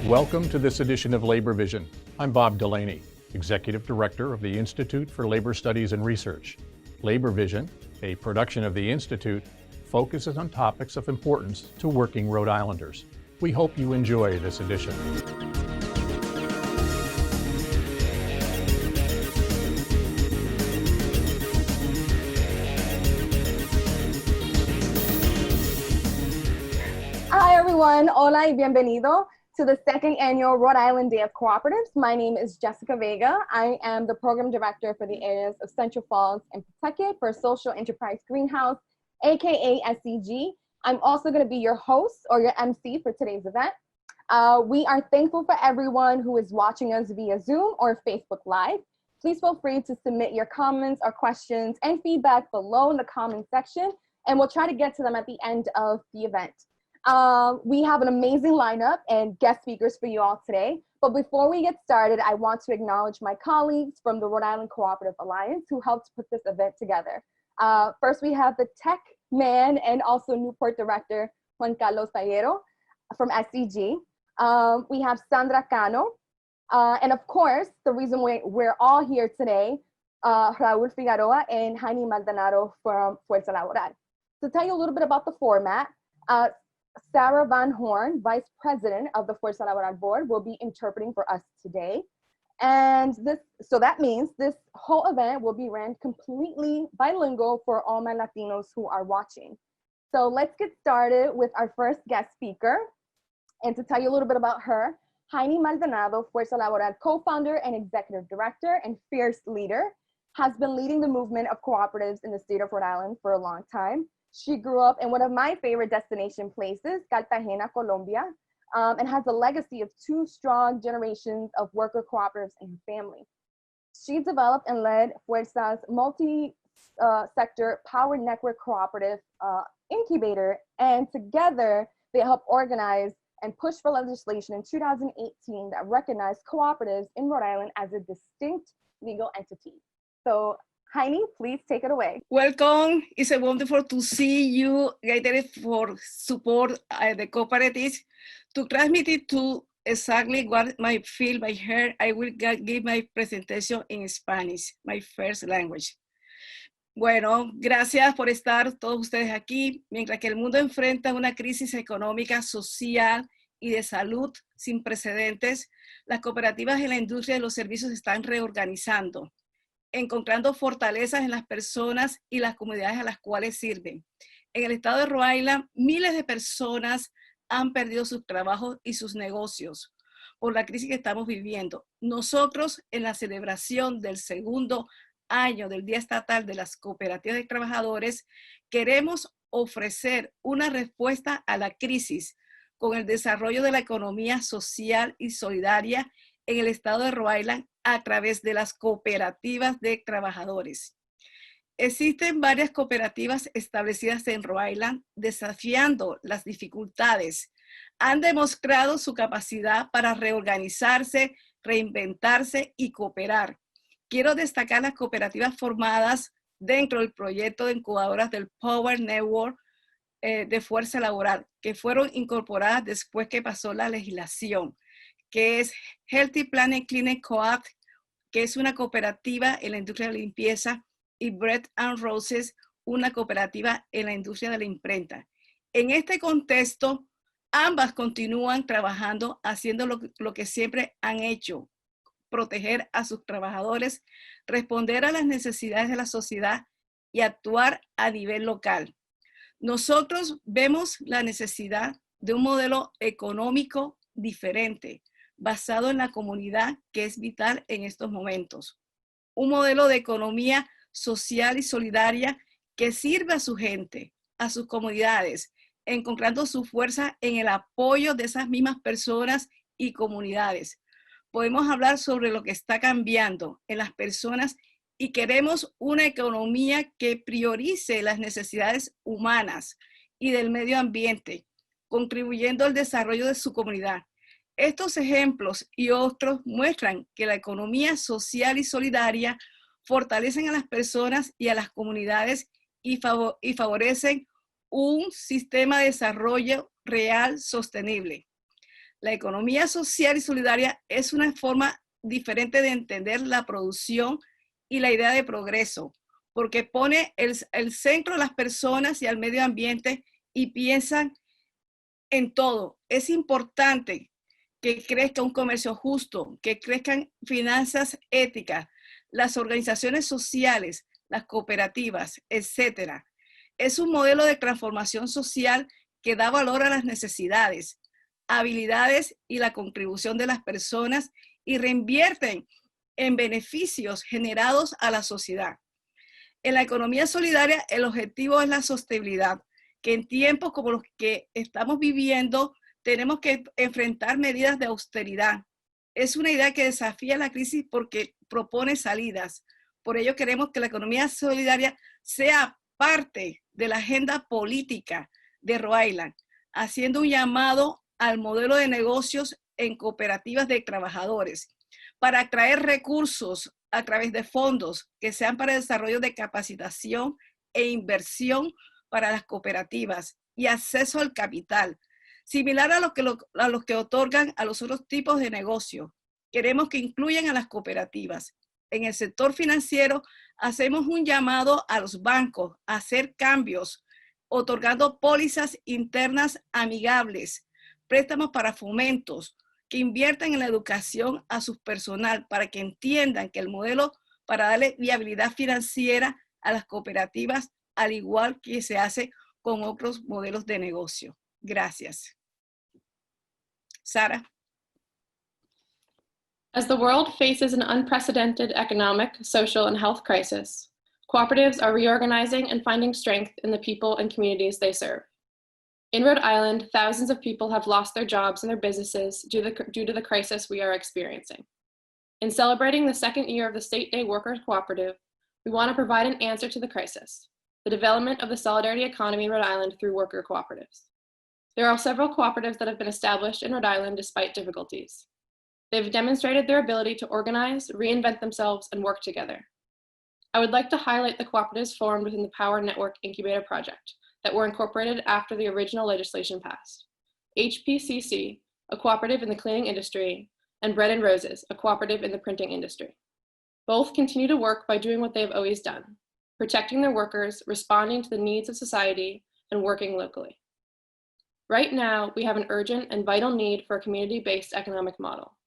Welcome to this edition of Labor Vision. I'm Bob Delaney, Executive Director of the Institute for Labor Studies and Research. Labor Vision, a production of the Institute, focuses on topics of importance to working Rhode Islanders. We hope you enjoy this edition. Hi everyone, hola y bienvenido to the second annual Rhode Island Day of Cooperatives. My name is Jessica Vega. I am the Program Director for the areas of Central Falls and Pawtucket for Social Enterprise Greenhouse, aka SEG. I'm also going to be your host or your MC for today's event. We are thankful for everyone who is watching us via Zoom or Facebook Live. Please feel free to submit your comments or questions and feedback below in the comment section, and we'll try to get to them at the end of the event. We have an amazing lineup and guest speakers for you all today. But before we get started, I want to acknowledge my colleagues from the Rhode Island Cooperative Alliance who helped put this event together. First, we have the tech man and also Newport director, Juan Carlos Figueroa from SEG. We have Sandra Cano. And of course, the reason we're all here today, Raul Figueroa and Heiny Maldonado from Fuerza Laboral. To tell you a little bit about the format, Sara Van Horn, Vice President of the Fuerza Laboral Board, will be interpreting for us today. And so that means this whole event will be ran completely bilingual for all my Latinos who are watching. So let's get started with our first guest speaker. And to tell you a little bit about her, Heiny Maldonado, Fuerza Laboral co-founder and executive director and fierce leader, has been leading the movement of cooperatives in the state of Rhode Island for a long time. She grew up in one of my favorite destination places, Cartagena, Colombia, and has a legacy of 2 strong generations of worker cooperatives in her family. She developed and led Fuerza's multi-sector power network cooperative incubator, and together they helped organize and push for legislation in 2018 that recognized cooperatives in Rhode Island as a distinct legal entity. So Heiny, please take it away. Welcome. It's wonderful to see you gathered for support the cooperatives. To transmit it to exactly what I feel by her, I will give my presentation in Spanish, my first language. Bueno, gracias por estar todos ustedes aquí. Mientras que el mundo enfrenta una crisis económica, social y de salud sin precedentes, las cooperativas en la industria de los servicios se están reorganizando, encontrando fortalezas en las personas y las comunidades a las cuales sirven. En el estado de Rhode Island, miles de personas han perdido sus trabajos y sus negocios por la crisis que estamos viviendo. Nosotros, en la celebración del segundo año del Día Estatal de las Cooperativas de Trabajadores, queremos ofrecer una respuesta a la crisis con el desarrollo de la economía social y solidaria en el estado de Rhode Island a través de las cooperativas de trabajadores. Existen varias cooperativas establecidas en Rhode Island desafiando las dificultades. Han demostrado su capacidad para reorganizarse, reinventarse y cooperar. Quiero destacar las cooperativas formadas dentro del proyecto de incubadoras del Power Network de Fuerza Laboral, que fueron incorporadas después que pasó la legislación, que es Healthy Planet Cleaner Co-op, que es una cooperativa en la industria de la limpieza, y Bread and Roses, una cooperativa en la industria de la imprenta. En este contexto, ambas continúan trabajando, haciendo lo que siempre han hecho: proteger a sus trabajadores, responder a las necesidades de la sociedad y actuar a nivel local. Nosotros vemos la necesidad de un modelo económico diferente, basado en la comunidad, que es vital en estos momentos. Un modelo de economía social y solidaria que sirve a su gente, a sus comunidades, encontrando su fuerza en el apoyo de esas mismas personas y comunidades. Podemos hablar sobre lo que está cambiando en las personas y queremos una economía que priorice las necesidades humanas y del medio ambiente, contribuyendo al desarrollo de su comunidad. Estos ejemplos y otros muestran que la economía social y solidaria fortalecen a las personas y a las comunidades y favorecen un sistema de desarrollo real sostenible. La economía social y solidaria es una forma diferente de entender la producción y la idea de progreso, porque pone el centro a las personas y al medio ambiente y piensan en todo. Es importante que crezca un comercio justo, que crezcan finanzas éticas, las organizaciones sociales, las cooperativas, etc. Es un modelo de transformación social que da valor a las necesidades, habilidades y la contribución de las personas y reinvierten en beneficios generados a la sociedad. En la economía solidaria, el objetivo es la sostenibilidad, que en tiempos como los que estamos viviendo, tenemos que enfrentar medidas de austeridad. Es una idea que desafía la crisis porque propone salidas. Por ello queremos que la economía solidaria sea parte de la agenda política de Rhode Island, haciendo un llamado al modelo de negocios en cooperativas de trabajadores para atraer recursos a través de fondos que sean para el desarrollo de capacitación e inversión para las cooperativas y acceso al capital, similar a los que otorgan a los otros tipos de negocios. Queremos que incluyan a las cooperativas. En el sector financiero, hacemos un llamado a los bancos a hacer cambios, otorgando pólizas internas amigables, préstamos para fomentos, que inviertan en la educación a su personal para que entiendan que el modelo para darle viabilidad financiera a las cooperativas, al igual que se hace con otros modelos de negocio. Gracias. Sara. As the world faces an unprecedented economic, social, and health crisis, cooperatives are reorganizing and finding strength in the people and communities they serve. In Rhode Island, thousands of people have lost their jobs and their businesses due to the crisis we are experiencing. In celebrating the second year of the State Day Workers Cooperative, we want to provide an answer to the crisis, the development of the solidarity economy in Rhode Island through worker cooperatives. There are several cooperatives that have been established in Rhode Island despite difficulties. They've demonstrated their ability to organize, reinvent themselves, and work together. I would like to highlight the cooperatives formed within the Power Network Incubator Project that were incorporated after the original legislation passed. HPCC, a cooperative in the cleaning industry, and Bread and Roses, a cooperative in the printing industry. Both continue to work by doing what they've always done, protecting their workers, responding to the needs of society, and working locally. Right now, we have an urgent and vital need for a community-based economic model,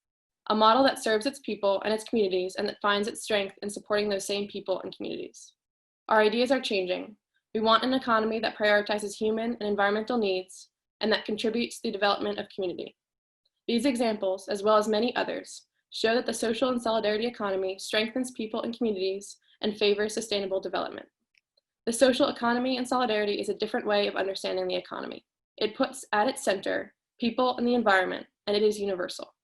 a model that serves its people and its communities and that finds its strength in supporting those same people and communities. Our ideas are changing. We want an economy that prioritizes human and environmental needs and that contributes to the development of community. These examples, as well as many others, show that the social and solidarity economy strengthens people and communities and favors sustainable development. The social economy and solidarity is a different way of understanding the economy. It puts at its center people and the environment, and it is universal.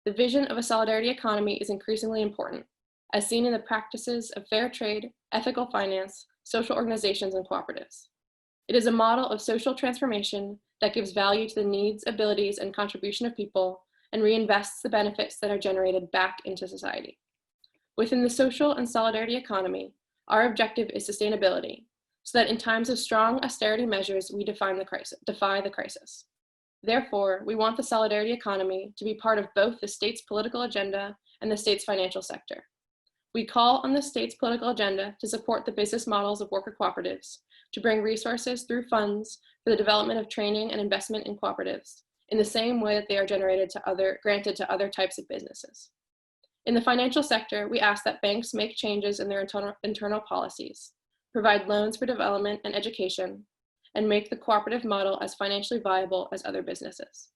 The vision of a solidarity economy is increasingly important, as seen in the practices of fair trade, ethical finance, social organizations, and cooperatives. It is a model of social transformation that gives value to the needs, abilities, and contribution of people and reinvests the benefits that are generated back into society. Within the social and solidarity economy, our objective is sustainability, so that in times of strong austerity measures, we defy the crisis. Therefore, we want the solidarity economy to be part of both the state's political agenda and the state's financial sector. We call on the state's political agenda to support the business models of worker cooperatives, to bring resources through funds for the development of training and investment in cooperatives, in the same way that they are granted to other types of businesses. In the financial sector, we ask that banks make changes in their internal policies, provide loans for development and education, and make the cooperative model as financially viable as other businesses.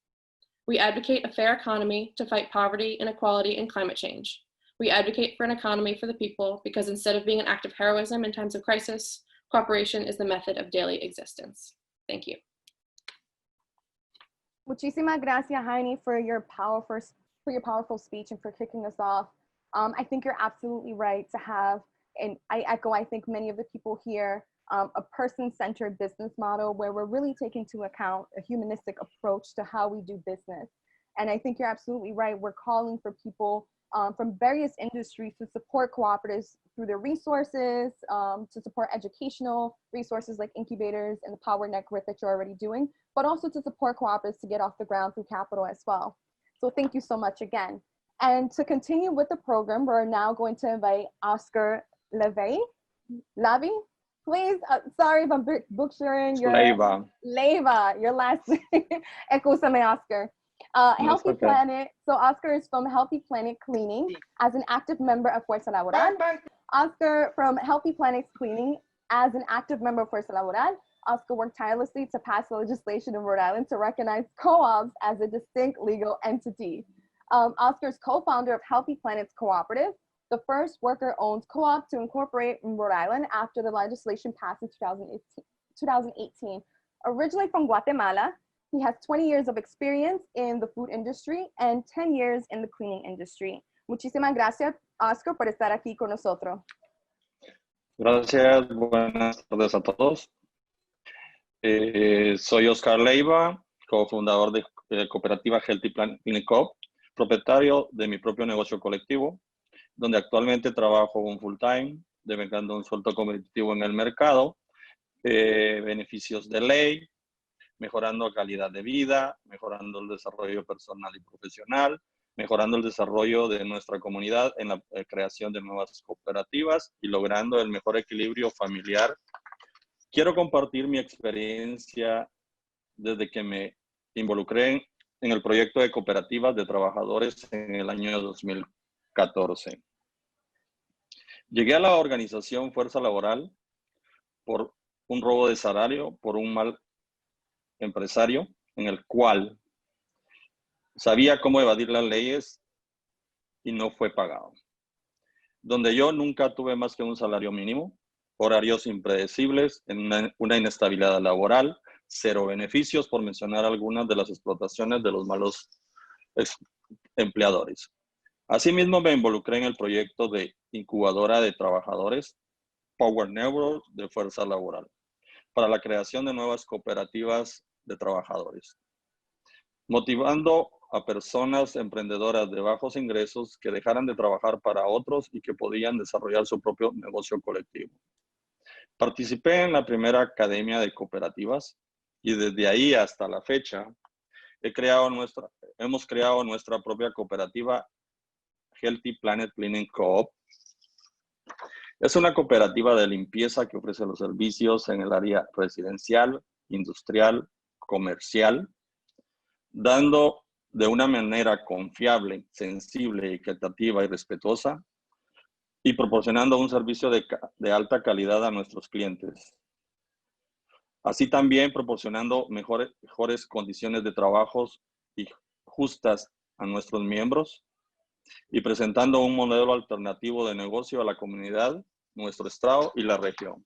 We advocate a fair economy to fight poverty, inequality, and climate change. We advocate for an economy for the people because instead of being an act of heroism in times of crisis, cooperation is the method of daily existence. Thank you. Muchísimas gracias, Heiny, for your powerful speech and for kicking us off. I think you're absolutely right to have, and I echo, I think many of the people here, a person-centered business model where we're really taking into account a humanistic approach to how we do business. And I think you're absolutely right. We're calling for people from various industries to support cooperatives through their resources, to support educational resources like incubators and the Power Network that you're already doing, but also to support cooperatives to get off the ground through capital as well. So thank you so much again. And to continue with the program, we're now going to invite Oscar Leiva. Please, sorry if I'm butchering your Leiva, your last name. Excusame, Oscar. Healthy okay. Planet. So Oscar is from Healthy Planet Cleaning as an active member of Fuerza Laboral. Oscar from Healthy Planet Cleaning as an active member of Fuerza Laboral. Oscar worked tirelessly to pass legislation in Rhode Island to recognize co-ops as a distinct legal entity. Oscar is co-founder of Healthy Planets Cooperative, the first worker-owned co-op to incorporate in Rhode Island after the legislation passed in 2018. Originally from Guatemala, he has 20 years of experience in the food industry and 10 years in the cleaning industry. Muchísimas gracias, Oscar, por estar aquí con nosotros. Gracias, buenas tardes a todos. Soy Oscar Leiva, cofundador de cooperativa Healthy Planet Co., propietario de mi propio negocio colectivo, donde actualmente trabajo un full time, devengando un sueldo competitivo en el mercado, beneficios de ley, mejorando calidad de vida, mejorando el desarrollo personal y profesional, mejorando el desarrollo de nuestra comunidad en la creación de nuevas cooperativas y logrando el mejor equilibrio familiar. Quiero compartir mi experiencia desde que me involucré en el proyecto de cooperativas de trabajadores en el año 2014. Llegué a la organización Fuerza Laboral por un robo de salario, por un mal empresario en el cual sabía cómo evadir las leyes y no fue pagado. Donde yo nunca tuve más que un salario mínimo, horarios impredecibles, una inestabilidad laboral, cero beneficios, por mencionar algunas de las explotaciones de los malos empleadores. Asimismo, me involucré en el proyecto de incubadora de trabajadores, Power Network de Fuerza Laboral, para la creación de nuevas cooperativas de trabajadores, motivando a personas emprendedoras de bajos ingresos que dejaran de trabajar para otros y que podían desarrollar su propio negocio colectivo. Participé en la primera academia de cooperativas y desde ahí hasta la fecha hemos creado nuestra propia cooperativa Healthy Planet Cleaning Co. Es una cooperativa de limpieza que ofrece los servicios en el área residencial, industrial, comercial, dando de una manera confiable, sensible, equitativa y respetuosa, y proporcionando un servicio de alta calidad a nuestros clientes. Así también proporcionando mejores condiciones de trabajo y justas a nuestros miembros y presentando un modelo alternativo de negocio a la comunidad, nuestro estado y la región.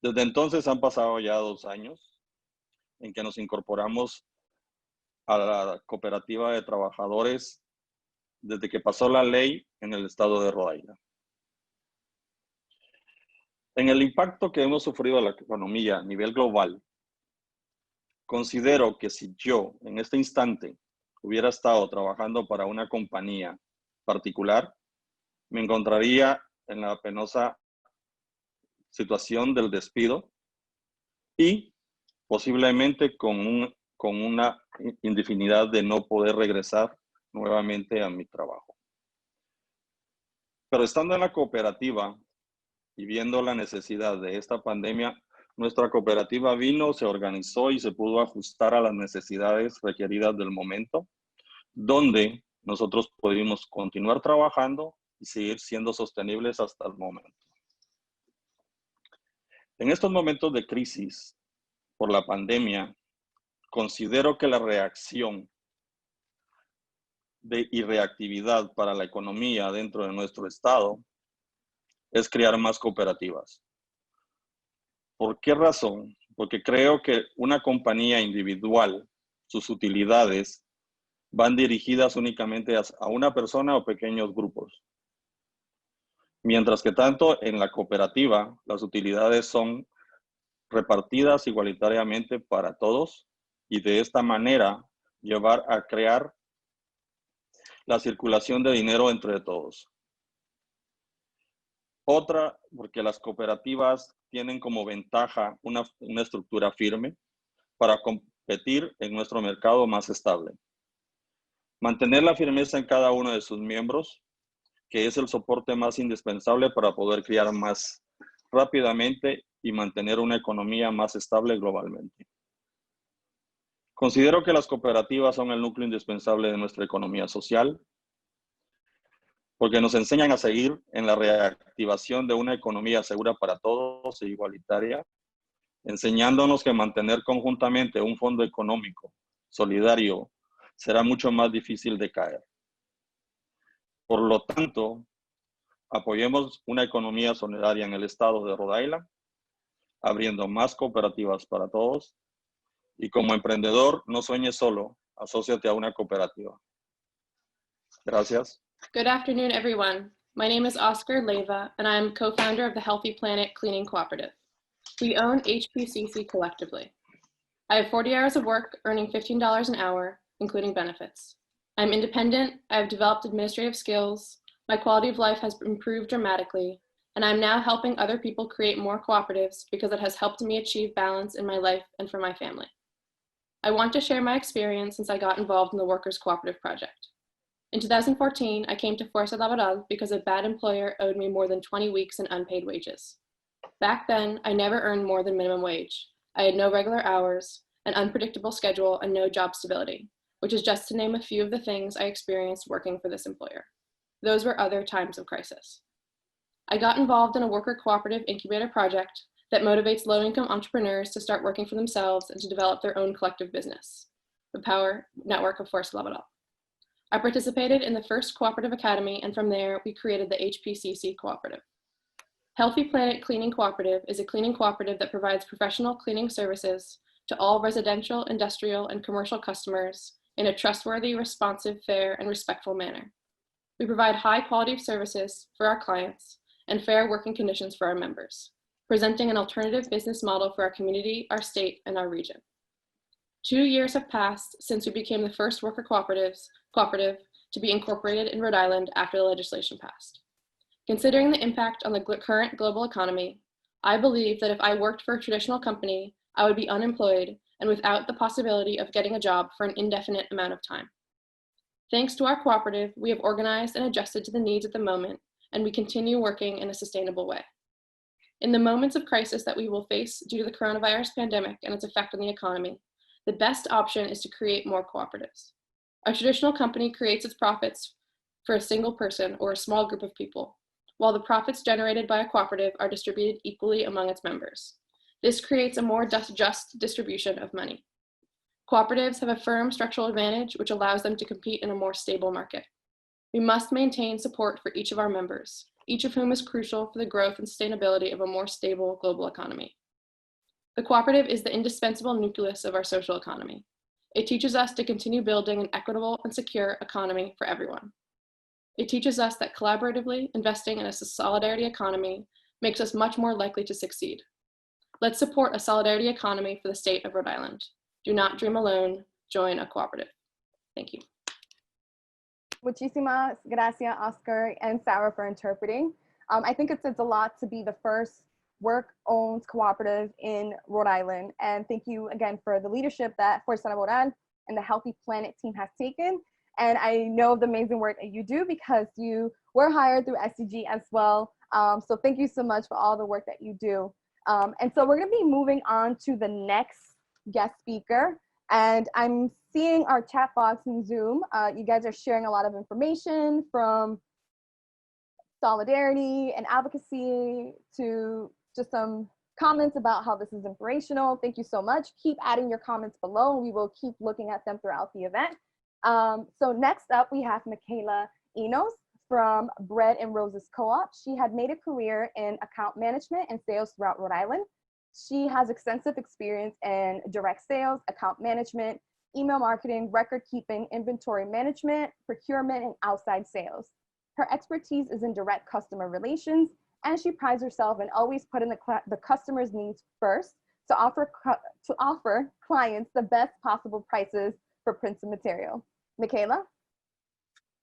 Desde entonces han pasado ya 2 años en que nos incorporamos a la cooperativa de trabajadores desde que pasó la ley en el estado de Rhode. En el impacto que hemos sufrido a la economía a nivel global, considero que si yo en este instante hubiera estado trabajando para una compañía particular, me encontraría en la penosa situación del despido y posiblemente con una indefinidad de no poder regresar nuevamente a mi trabajo. Pero estando en la cooperativa y viendo la necesidad de esta pandemia, nuestra cooperativa se organizó y se pudo ajustar a las necesidades requeridas del momento, donde nosotros pudimos continuar trabajando y seguir siendo sostenibles hasta el momento. En estos momentos de crisis por la pandemia, considero que la reacción y reactividad para la economía dentro de nuestro estado es crear más cooperativas. ¿Por qué razón? Porque creo que una compañía individual, sus utilidades van dirigidas únicamente a una persona o pequeños grupos. Mientras que tanto en la cooperativa, las utilidades son repartidas igualitariamente para todos y de esta manera llevar a crear la circulación de dinero entre todos. Otra, porque las cooperativas tienen como ventaja una estructura firme para competir en nuestro mercado más estable. Mantener la firmeza en cada uno de sus miembros, que es el soporte más indispensable para poder criar más rápidamente y mantener una economía más estable globalmente. Considero que las cooperativas son el núcleo indispensable de nuestra economía social, porque nos enseñan a seguir en la reactivación de una economía segura para todos e igualitaria, enseñándonos que mantener conjuntamente un fondo económico solidario será mucho más difícil de caer. Por lo tanto, apoyemos una economía solidaria en el estado de Rhode Island, abriendo más cooperativas para todos, y como emprendedor, no sueñes solo, asóciate a una cooperativa. Gracias. Good afternoon, everyone. My name is Oscar Leiva, and I am co-founder of the Healthy Planet Cleaning Cooperative. We own HPCC collectively. I have 40 hours of work, earning $15 an hour, including benefits. I'm independent, I have developed administrative skills, my quality of life has improved dramatically, and I'm now helping other people create more cooperatives because it has helped me achieve balance in my life and for my family. I want to share my experience since I got involved in the Workers' Cooperative Project. In 2014, I came to Fuerza Laboral because a bad employer owed me more than 20 weeks in unpaid wages. Back then, I never earned more than minimum wage. I had no regular hours, an unpredictable schedule, and no job stability, which is just to name a few of the things I experienced working for this employer. Those were other times of crisis. I got involved in a worker cooperative incubator project that motivates low-income entrepreneurs to start working for themselves and to develop their own collective business, the Power Network of Fuerza Laboral. I participated in the first cooperative academy, and from there, we created the HPCC cooperative. Healthy Planet Cleaning Cooperative is a cleaning cooperative that provides professional cleaning services to all residential, industrial, and commercial customers in a trustworthy, responsive, fair, and respectful manner. We provide high quality of services for our clients and fair working conditions for our members, presenting an alternative business model for our community, our state, and our region. 2 years have passed since we became the first worker cooperative to be incorporated in Rhode Island after the legislation passed. Considering the impact on the current global economy, I believe that if I worked for a traditional company, I would be unemployed and without the possibility of getting a job for an indefinite amount of time. Thanks to our cooperative, we have organized and adjusted to the needs at the moment, and we continue working in a sustainable way. In the moments of crisis that we will face due to the coronavirus pandemic and its effect on the economy, the best option is to create more cooperatives. A traditional company creates its profits for a single person or a small group of people, while the profits generated by a cooperative are distributed equally among its members. This creates a more just distribution of money. Cooperatives have a firm structural advantage, which allows them to compete in a more stable market. We must maintain support for each of our members, each of whom is crucial for the growth and sustainability of a more stable global economy. The cooperative is the indispensable nucleus of our social economy. It teaches us to continue building an equitable and secure economy for everyone. It teaches us that collaboratively investing in a solidarity economy makes us much more likely to succeed. Let's support a solidarity economy for the state of Rhode Island. Do not dream alone, join a cooperative. Thank you. Muchísimas gracias, Oscar and Sarah, for interpreting. I think it says a lot to be the first work-owned cooperative in Rhode Island. And thank you again for the leadership that Fuerza Laboral and the Healthy Planet team has taken. And I know the amazing work that you do because you were hired through SCG as well. So thank you so much for all the work that you do. And so we're gonna be moving on to the next guest speaker. And I'm seeing our chat box in Zoom. You guys are sharing a lot of information from solidarity and advocacy to just some comments about how this is inspirational. Thank you so much. Keep adding your comments below. We will keep looking at them throughout the event. So next up, we have Mikaela Enos from Bread and Roses Co-op. She had made a career in account management and sales throughout Rhode Island. She has extensive experience in direct sales, account management, email marketing, record keeping, inventory management, procurement, and outside sales. Her expertise is in direct customer relations, and she prides herself in always putting the customer's needs first to offer clients the best possible prices for printed material. Mikaela?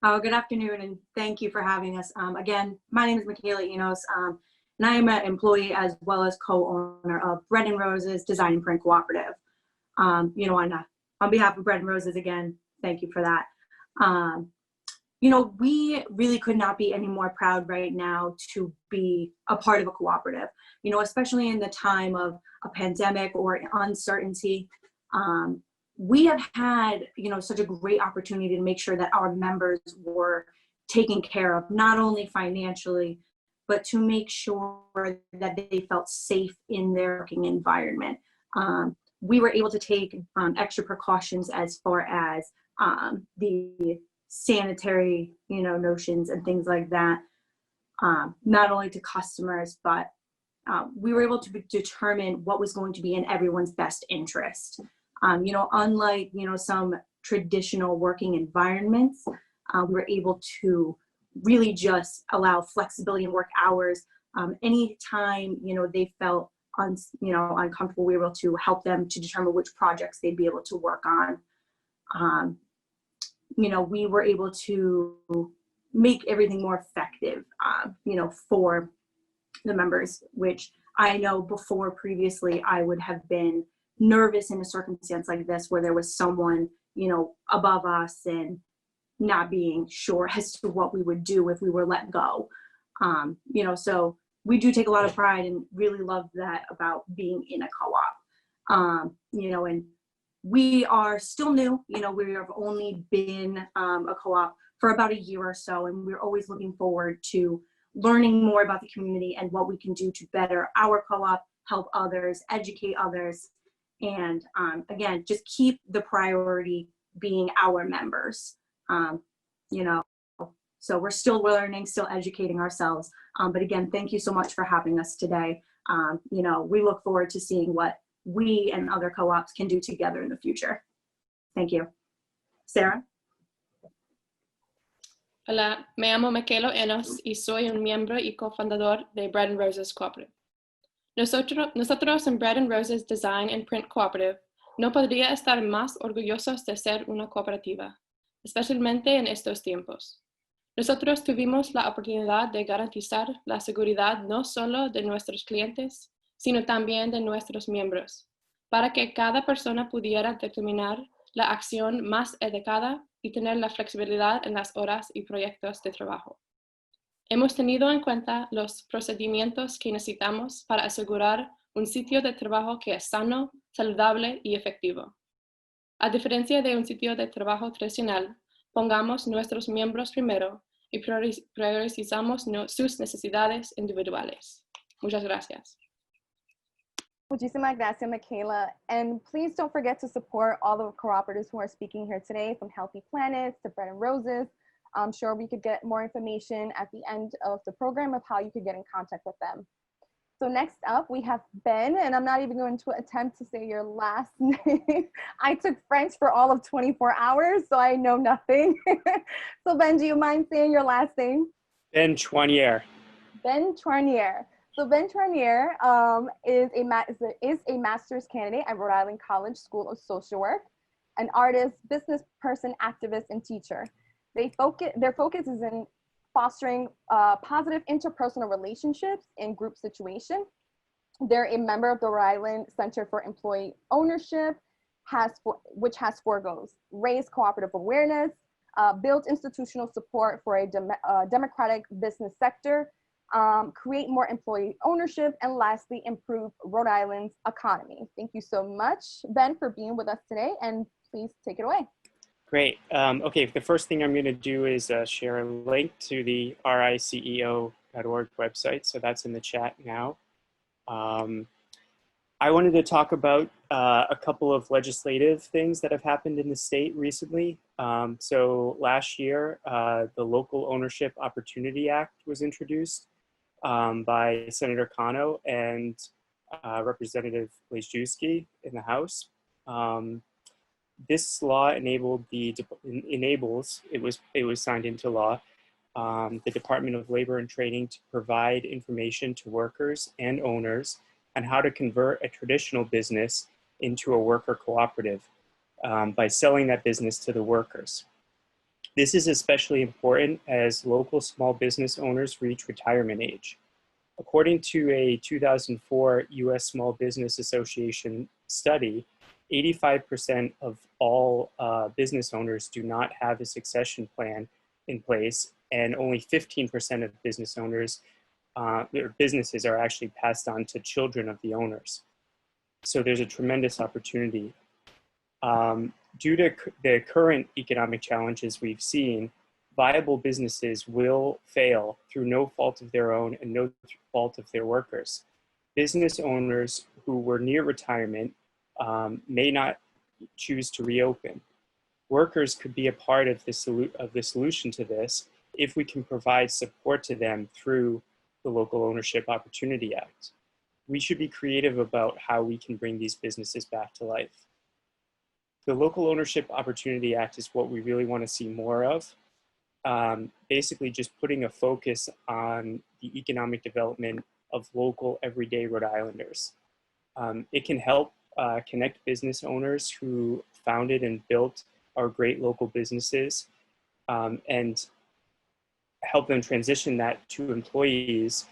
Oh, good afternoon, and thank you for having us. Again, my name is Mikaela Enos, and I am an employee as well as co-owner of Bread and Roses Design and Print Cooperative. On behalf of Bread and Roses, again, thank you for that. You know, we really could not be any more proud right now to be a part of a cooperative, you know, especially in the time of a pandemic or uncertainty. We have had, you know, such a great opportunity to make sure that our members were taken care of, not only financially, but to make sure that they felt safe in their working environment. We were able to take extra precautions as far as the sanitary, you know, notions and things like that, not only to customers, but we were able to determine what was going to be in everyone's best interest. You know, unlike, you know, some traditional working environments, we were able to really just allow flexibility in work hours. Anytime, you know, they felt uncomfortable, we were able to help them to determine which projects they'd be able to work on. You know, we were able to make everything more effective, you know, for the members, which I know before previously I would have been nervous in a circumstance like this where there was someone, you know, above us and not being sure as to what we would do if we were let go. You know, so we do take a lot of pride and really love that about being in a co-op. You know, and we are still new, you know, we have only been a co-op for about a year or so, and we're always looking forward to learning more about the community and what we can do to better our co-op, help others, educate others, and again, just keep the priority being our members. You know, so we're still learning, still educating ourselves. But again, thank you so much for having us today. You know, we look forward to seeing what we and other co-ops can do together in the future. Thank you. Sarah? Hola, me llamo Mikaela Enos y soy un miembro y cofundador de Bread and Roses Cooperative. Nosotros en Bread and Roses Design and Print Cooperative no podría estar más orgullosos de ser una cooperativa, especialmente en estos tiempos. Nosotros tuvimos la oportunidad de garantizar la seguridad no solo de nuestros clientes, sino también de nuestros miembros, para que cada persona pudiera determinar la acción más adecuada y tener la flexibilidad en las horas y proyectos de trabajo. Hemos tenido en cuenta los procedimientos que necesitamos para asegurar un sitio de trabajo que es sano, saludable y efectivo. A diferencia de un sitio de trabajo tradicional, pongamos nuestros miembros primero y priorizamos sus necesidades individuales. Muchas gracias. Muchísimas gracias, Mikaela. And please don't forget to support all the cooperatives who are speaking here today, from Healthy Planets to Bread and Roses. I'm sure we could get more information at the end of the program of how you could get in contact with them. So next up, we have Ben, and I'm not even going to attempt to say your last name. I took French for all of 24 hours, so I know nothing. So Ben, do you mind saying your last name? Ben Choiniere. Ben Choiniere. So Ben Choiniere is a master's candidate at Rhode Island College School of Social Work, an artist, business person, activist, and teacher. Their focus is in fostering positive interpersonal relationships in group situation. They're a member of the Rhode Island Center for Employee Ownership, which has 4 goals: raise cooperative awareness, build institutional support for a democratic business sector, create more employee ownership, and lastly, improve Rhode Island's economy. Thank you so much, Ben, for being with us today, and please take it away. Great. Okay, the first thing I'm going to do is share a link to the RICEO.org website. So that's in the chat now. I wanted to talk about a couple of legislative things that have happened in the state recently. So last year, the Local Ownership Opportunity Act was introduced by Senator Cano and Representative Lejewski in the House. This law it was signed into law, the Department of Labor and Training to provide information to workers and owners on how to convert a traditional business into a worker cooperative by selling that business to the workers. This is especially important as local small business owners reach retirement age. According to a 2004 U.S. Small Business Association study, 85% of all business owners do not have a succession plan in place, and only 15% of business owners, their businesses are actually passed on to children of the owners. So there's a tremendous opportunity. Due to the current economic challenges we've seen, viable businesses will fail through no fault of their own and no fault of their workers. Business owners who were near retirement may not choose to reopen. Workers could be a part of the solution to this if we can provide support to them through the Local Ownership Opportunity Act. We should be creative about how we can bring these businesses back to life. The Local Ownership Opportunity Act is what we really want to see more of. Basically just putting a focus on the economic development of local everyday Rhode Islanders. It can help connect business owners who founded and built our great local businesses and help them transition that to employees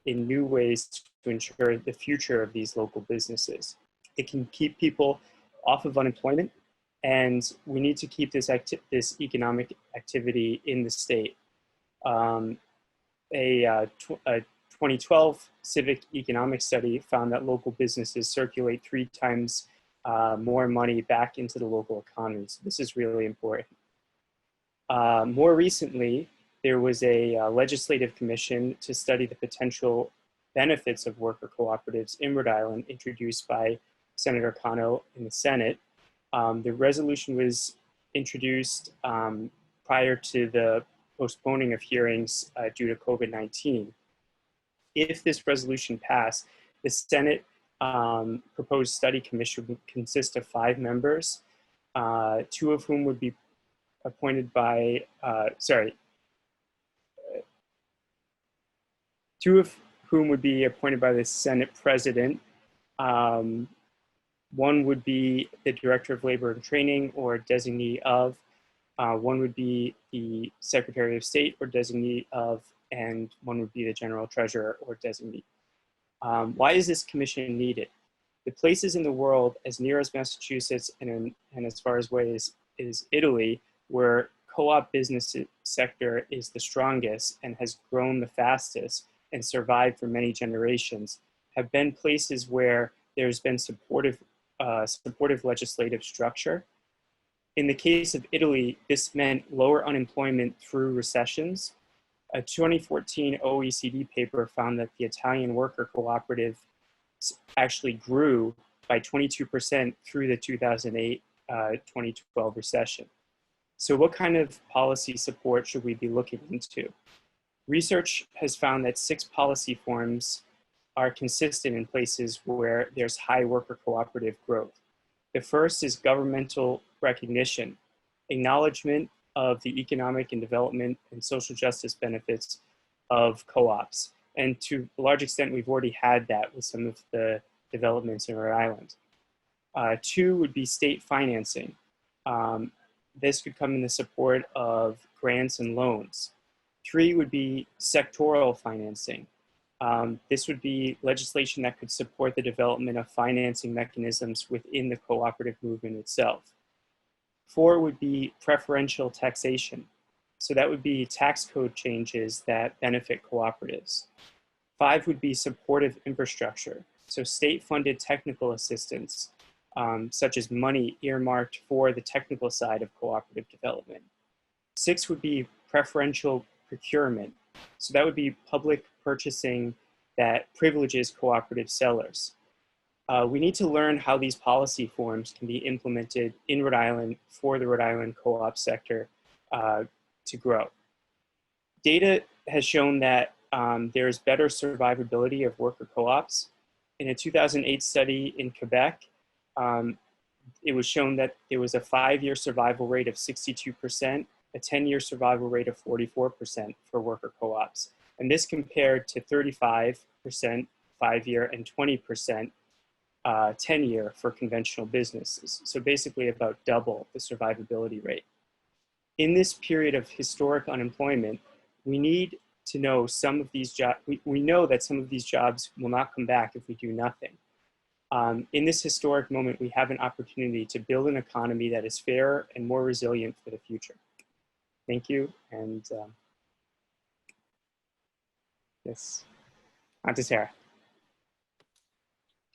in new ways to ensure the future of these local businesses. It can keep people off of unemployment, and we need to keep this economic activity in the state. A 2012 civic economic study found that local businesses circulate 3 times more money back into the local economy. So this is really important. More recently, there was a legislative commission to study the potential benefits of worker cooperatives in Rhode Island, introduced by Senator Cano in the Senate. The resolution was introduced prior to the postponing of hearings due to COVID-19. If this resolution passed, the Senate proposed study commission would consist of 5 members, 2 of whom would be appointed by, 2 of whom would be appointed by the Senate President. 1 would be the Director of Labor and Training or designee of. 1 would be the Secretary of State or designee of, and 1 would be the General Treasurer or designee. Why is this commission needed? The places in the world as near as Massachusetts and as far as ways is Italy, where co-op business sector is the strongest and has grown the fastest and survived for many generations, have been places where there's been supportive legislative structure. In the case of Italy, this meant lower unemployment through recessions. A 2014 OECD paper found that the Italian worker cooperative actually grew by 22% through the 2008-2012 recession. So what kind of policy support should we be looking into? Research has found that 6 policy forms are consistent in places where there's high worker cooperative growth. The first is governmental recognition, acknowledgement of the economic and development and social justice benefits of co-ops. And to a large extent, we've already had that with some of the developments in Rhode Island. 2 would be state financing. This could come in the support of grants and loans. 3 would be sectoral financing. This would be legislation that could support the development of financing mechanisms within the cooperative movement itself. 4 would be preferential taxation. So that would be tax code changes that benefit cooperatives. 5 would be supportive infrastructure. So state-funded technical assistance, such as money earmarked for the technical side of cooperative development. 6 would be preferential procurement. So that would be public purchasing that privileges cooperative sellers. We need to learn how these policy forms can be implemented in Rhode Island for the Rhode Island co-op sector to grow. Data has shown that there's better survivability of worker co-ops. In a 2008 study in Quebec, it was shown that there was a 5-year survival rate of 62%, a 10-year survival rate of 44% for worker co-ops. And this compared to 35% 5-year and 20% 10-year for conventional businesses. So basically about double the survivability rate. In this period of historic unemployment, we need to know some of these jobs, we know that some of these jobs will not come back if we do nothing. In this historic moment, we have an opportunity to build an economy that is fairer and more resilient for the future. Thank you, and yes, on to Sara.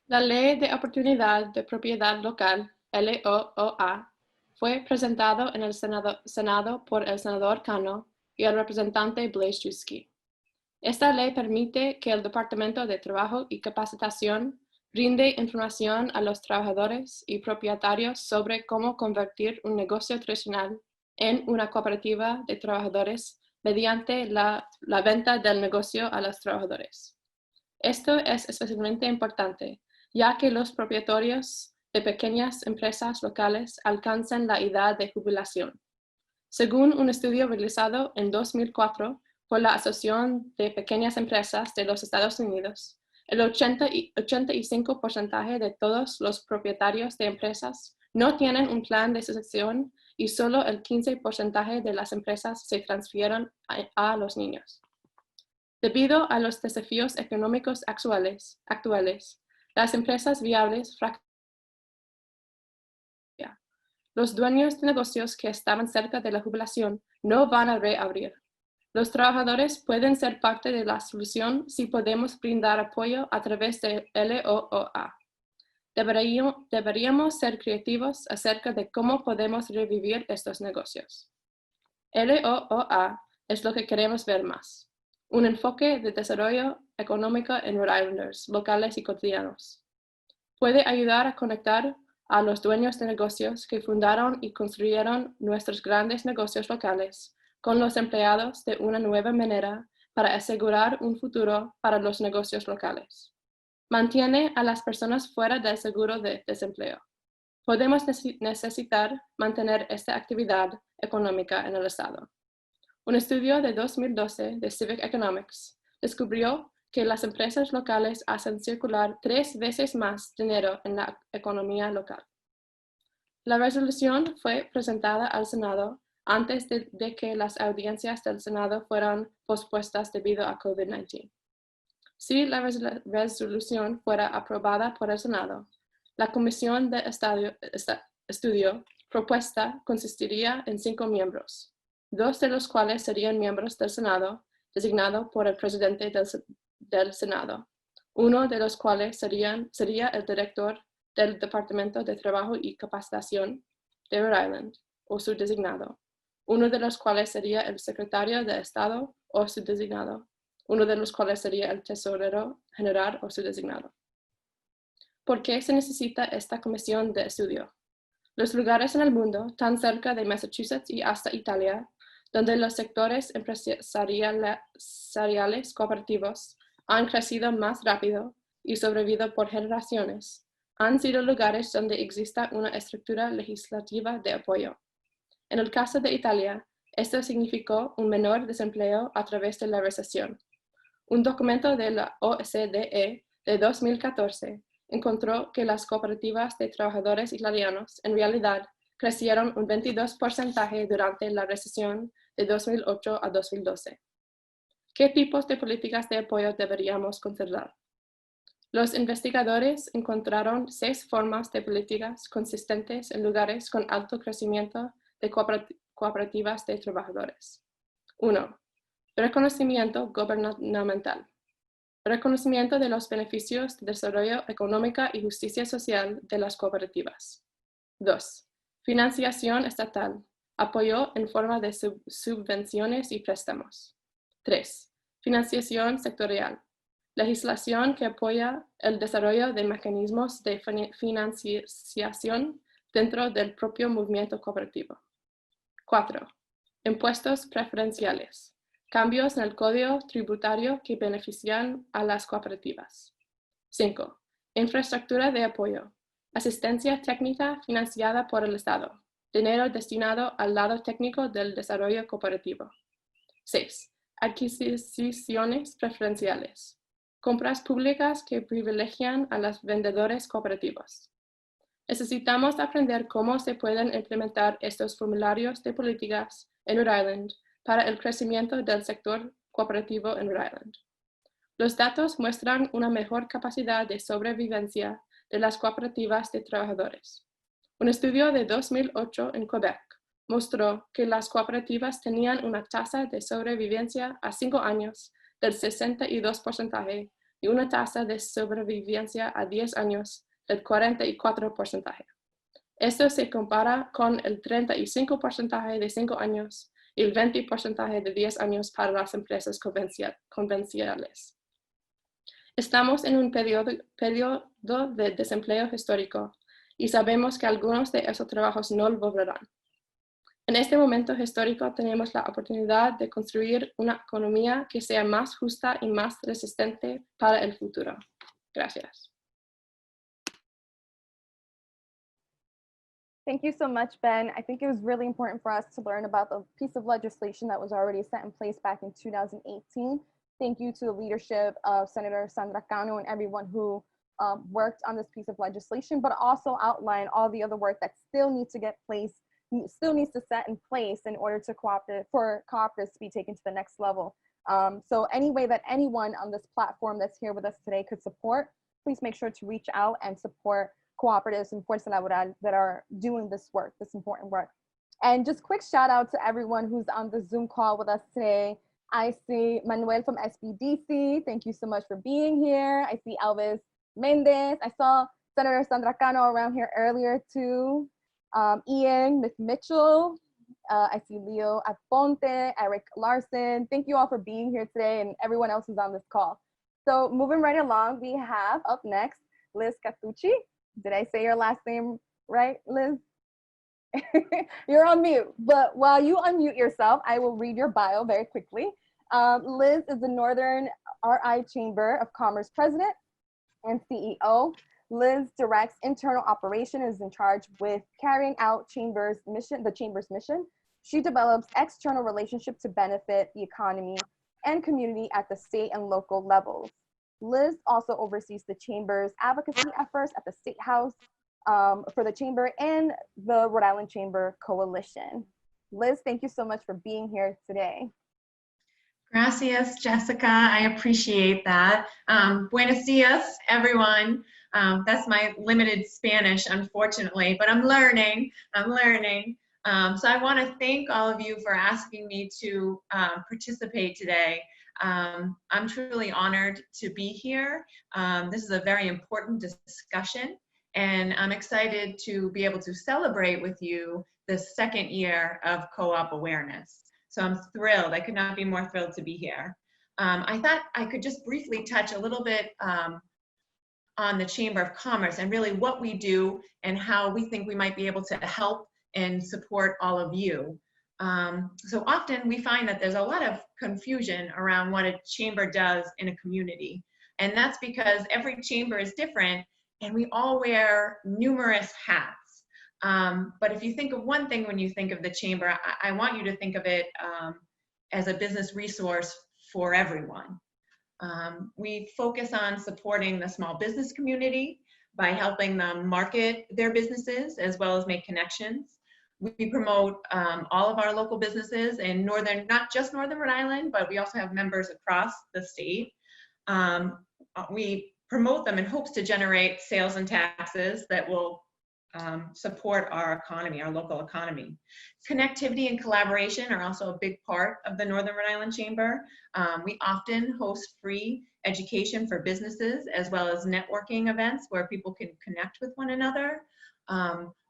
La Ley de Oportunidad de Propiedad Local, LOOA, fue presentado en el Senado por el senador Cano y el representante Blazewski. Esta ley permite que el Departamento de Trabajo y Capacitación brinde información a los trabajadores y propietarios sobre cómo convertir un negocio tradicional en una cooperativa de trabajadores mediante la venta del negocio a los trabajadores. Esto es especialmente importante, ya que los propietarios de pequeñas empresas locales alcanzan la edad de jubilación. Según un estudio realizado en 2004 por la Asociación de Pequeñas Empresas de los Estados Unidos, el 85% de todos los propietarios de empresas no tienen un plan de sucesión y solo el 15% de las empresas se transfieren a los niños. Debido a los desafíos económicos actuales, las empresas viables fracasan. Los dueños de negocios que estaban cerca de la jubilación no van a reabrir. Los trabajadores pueden ser parte de la solución si podemos brindar apoyo a través de LOOA. Deberíamos ser creativos acerca de cómo podemos revivir estos negocios. LOOA es lo que queremos ver más. Un enfoque de desarrollo económico en Rhode Islanders, locales y cotidianos. Puede ayudar a conectar a los dueños de negocios que fundaron y construyeron nuestros grandes negocios locales con los empleados de una nueva manera para asegurar un futuro para los negocios locales. Mantiene a las personas fuera del seguro de desempleo. Podemos necesitar mantener esta actividad económica en el Estado. Un estudio de 2012 de Civic Economics descubrió que las empresas locales hacen circular 3 veces más dinero en la economía local. La resolución fue presentada al Senado antes de que las audiencias del Senado fueran pospuestas debido a COVID-19. Si la resolución fuera aprobada por el Senado, la comisión de estudio propuesta consistiría en 5 miembros, 2 de los cuales serían miembros del Senado, designado por el presidente del Senado, 1 de los cuales sería el director del Departamento de Trabajo y Capacitación de Rhode Island, o su designado, 1 de los cuales sería el secretario de Estado o su designado, 1 de los cuales sería el tesorero general o su designado. ¿Por qué se necesita esta comisión de estudio? Los lugares en el mundo, tan cerca de Massachusetts y hasta Italia, donde los sectores empresariales cooperativos han crecido más rápido y sobrevivido por generaciones, han sido lugares donde exista una estructura legislativa de apoyo. En el caso de Italia, esto significó un menor desempleo a través de la recesión. Un documento de la OCDE de 2014 encontró que las cooperativas de trabajadores italianos en realidad crecieron un 22% durante la recesión de 2008 a 2012. ¿Qué tipos de políticas de apoyo deberíamos considerar? Los investigadores encontraron 6 formas de políticas consistentes en lugares con alto crecimiento de cooperativas de trabajadores. 1. Reconocimiento gubernamental. Reconocimiento de los beneficios de desarrollo económico y justicia social de las cooperativas. 2. Financiación estatal. Apoyo en forma de subvenciones y préstamos. 3. Financiación sectorial. Legislación que apoya el desarrollo de mecanismos de financiación dentro del propio movimiento cooperativo. 4. Impuestos preferenciales. Cambios en el código tributario que benefician a las cooperativas. 5. Infraestructura de apoyo. Asistencia técnica financiada por el Estado. Dinero destinado al lado técnico del desarrollo cooperativo. 6. Adquisiciones preferenciales. Compras públicas que privilegian a los vendedores cooperativos. Necesitamos aprender cómo se pueden implementar estos formularios de políticas en Rhode Island para el crecimiento del sector cooperativo en Rhode Island. Los datos muestran una mejor capacidad de sobrevivencia de las cooperativas de trabajadores. Un estudio de 2008 en Quebec mostró que las cooperativas tenían una tasa de sobrevivencia a 5 años del 62% y una tasa de sobrevivencia a 10 años del 44%. Esto se compara con el 35% de 5 años y el 20% de 10 años para las empresas convencionales. Estamos en un periodo de desempleo histórico y sabemos que algunos de esos trabajos no volverán. En este momento histórico tenemos la oportunidad de construir una economía que sea más justa y más resistente para el futuro. Gracias. Thank you so much, Ben. I think it was really important for us to learn about the piece of legislation that was already set in place back in 2018. Thank you to the leadership of Senator Sandra Cano and everyone who worked on this piece of legislation, but also outline all the other work that still needs to set in place in order for cooperatives to be taken to the next level. So any way that anyone on this platform that's here with us today could support, please make sure to reach out and support cooperatives and Fuerza Laboral that are doing this work, this important work. And just quick shout out to everyone who's on the Zoom call with us today. I see Manuel from SBDC. Thank you so much for being here. I see Elvis Mendez. I saw Senator Sandra Cano around here earlier too. Ian Mitchell. I see Leo Aponte, Eric Larson. Thank you all for being here today and everyone else who's on this call. So moving right along, we have up next, Liz Catucci. Did I say your last name right, Liz? You're on mute, but while you unmute yourself, I will read your bio very quickly. Liz is the Northern RI Chamber of Commerce President and CEO. Liz directs internal operation and is in charge with carrying out the Chamber's mission. She develops external relationships to benefit the economy and community at the state and local levels. Liz also oversees the Chamber's advocacy efforts at the State House for the Chamber and the Rhode Island Chamber Coalition. Liz, thank you so much for being here today. Gracias, Jessica. I appreciate that. Buenos dias, everyone. That's my limited Spanish, unfortunately, but I'm learning. So I want to thank all of you for asking me to participate today. I'm truly honored to be here. This is a very important discussion, and I'm excited to be able to celebrate with you the second year of co-op awareness. So I'm thrilled. I could not be more thrilled to be here. I thought I could just briefly touch a little bit on the Chamber of Commerce and really what we do and how we think we might be able to help and support all of you. So often we find that there's a lot of confusion around what a chamber does in a community. And that's because every chamber is different and we all wear numerous hats. But if you think of one thing when you think of the chamber, I want you to think of it as a business resource for everyone. We focus on supporting the small business community by helping them market their businesses as well as make connections. We promote all of our local businesses in not just Northern Rhode Island, but we also have members across the state. We promote them in hopes to generate sales and taxes that will support our economy, our local economy. Connectivity and collaboration are also a big part of the Northern Rhode Island Chamber. We often host free education for businesses as well as networking events where people can connect with one another.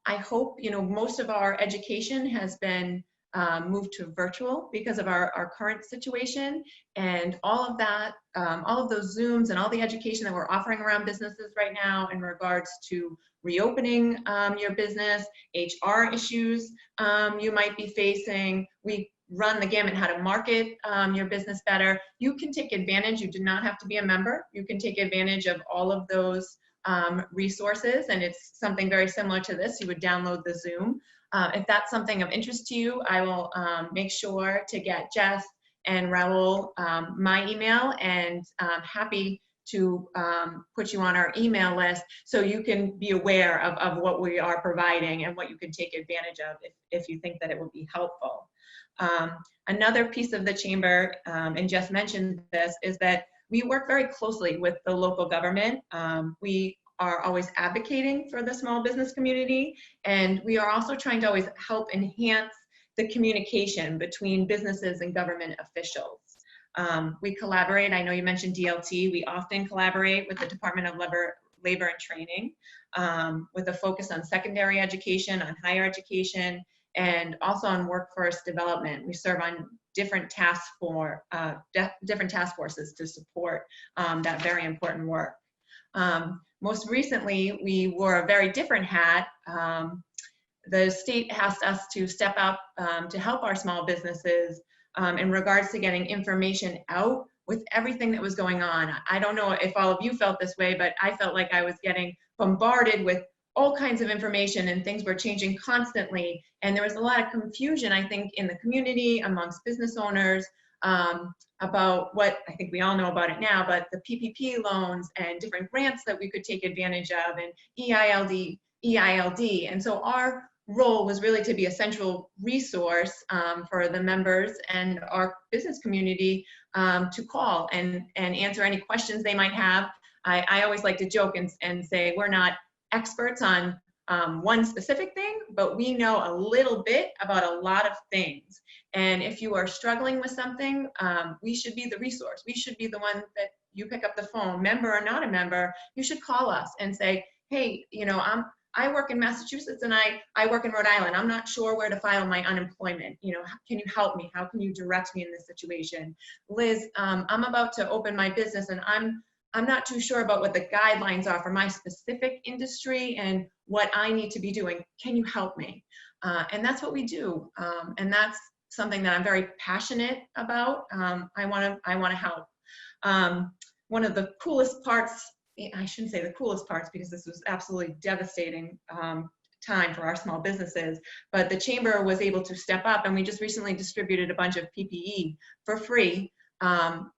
I hope, most of our education has been moved to virtual because of our current situation, and all of that, all of those Zooms and all the education that we're offering around businesses right now in regards to reopening your business, HR issues you might be facing. We run the gamut how to market your business better. You can take advantage. You do not have to be a member. You can take advantage of all of those resources, and it's something very similar to this. You would download the Zoom. If that's something of interest to you, I will make sure to get Jess and Raul my email, and happy to put you on our email list so you can be aware of what we are providing and what you can take advantage of if you think that it will be helpful. Another piece of the chamber, and Jess mentioned this, is that we work very closely with the local government. We are always advocating for the small business community, and we are also trying to always help enhance the communication between businesses and government officials. We collaborate. I know you mentioned DLT. We often collaborate with the Department of Labor and Training, with a focus on secondary education, on higher education, and also on workforce development. We serve on different task forces to support that very important work. Most recently, we wore a very different hat. The state asked us to step up to help our small businesses in regards to getting information out with everything that was going on. I don't know if all of you felt this way, but I felt like I was getting bombarded with all kinds of information, and things were changing constantly. And there was a lot of confusion, I think, in the community amongst business owners about what, I think we all know about it now, but the PPP loans and different grants that we could take advantage of, and EILD. And so our role was really to be a central resource for the members and our business community to call and answer any questions they might have. I always like to joke and say we're not experts on one specific thing, but we know a little bit about a lot of things. And if you are struggling with something, we should be the resource. We should be the one that you pick up the phone, member or not a member. You should call us and say, hey, you know, I work in Massachusetts and I work in Rhode Island. I'm not sure where to file my unemployment. You know, can you help me? How can you direct me in this situation? Liz, I'm about to open my business and I'm not too sure about what the guidelines are for my specific industry and what I need to be doing. Can you help me? And that's what we do. And that's something that I'm very passionate about. I want to help. One of the coolest parts, I shouldn't say the coolest parts because this was absolutely devastating time for our small businesses, but the chamber was able to step up, and we just recently distributed a bunch of PPE for free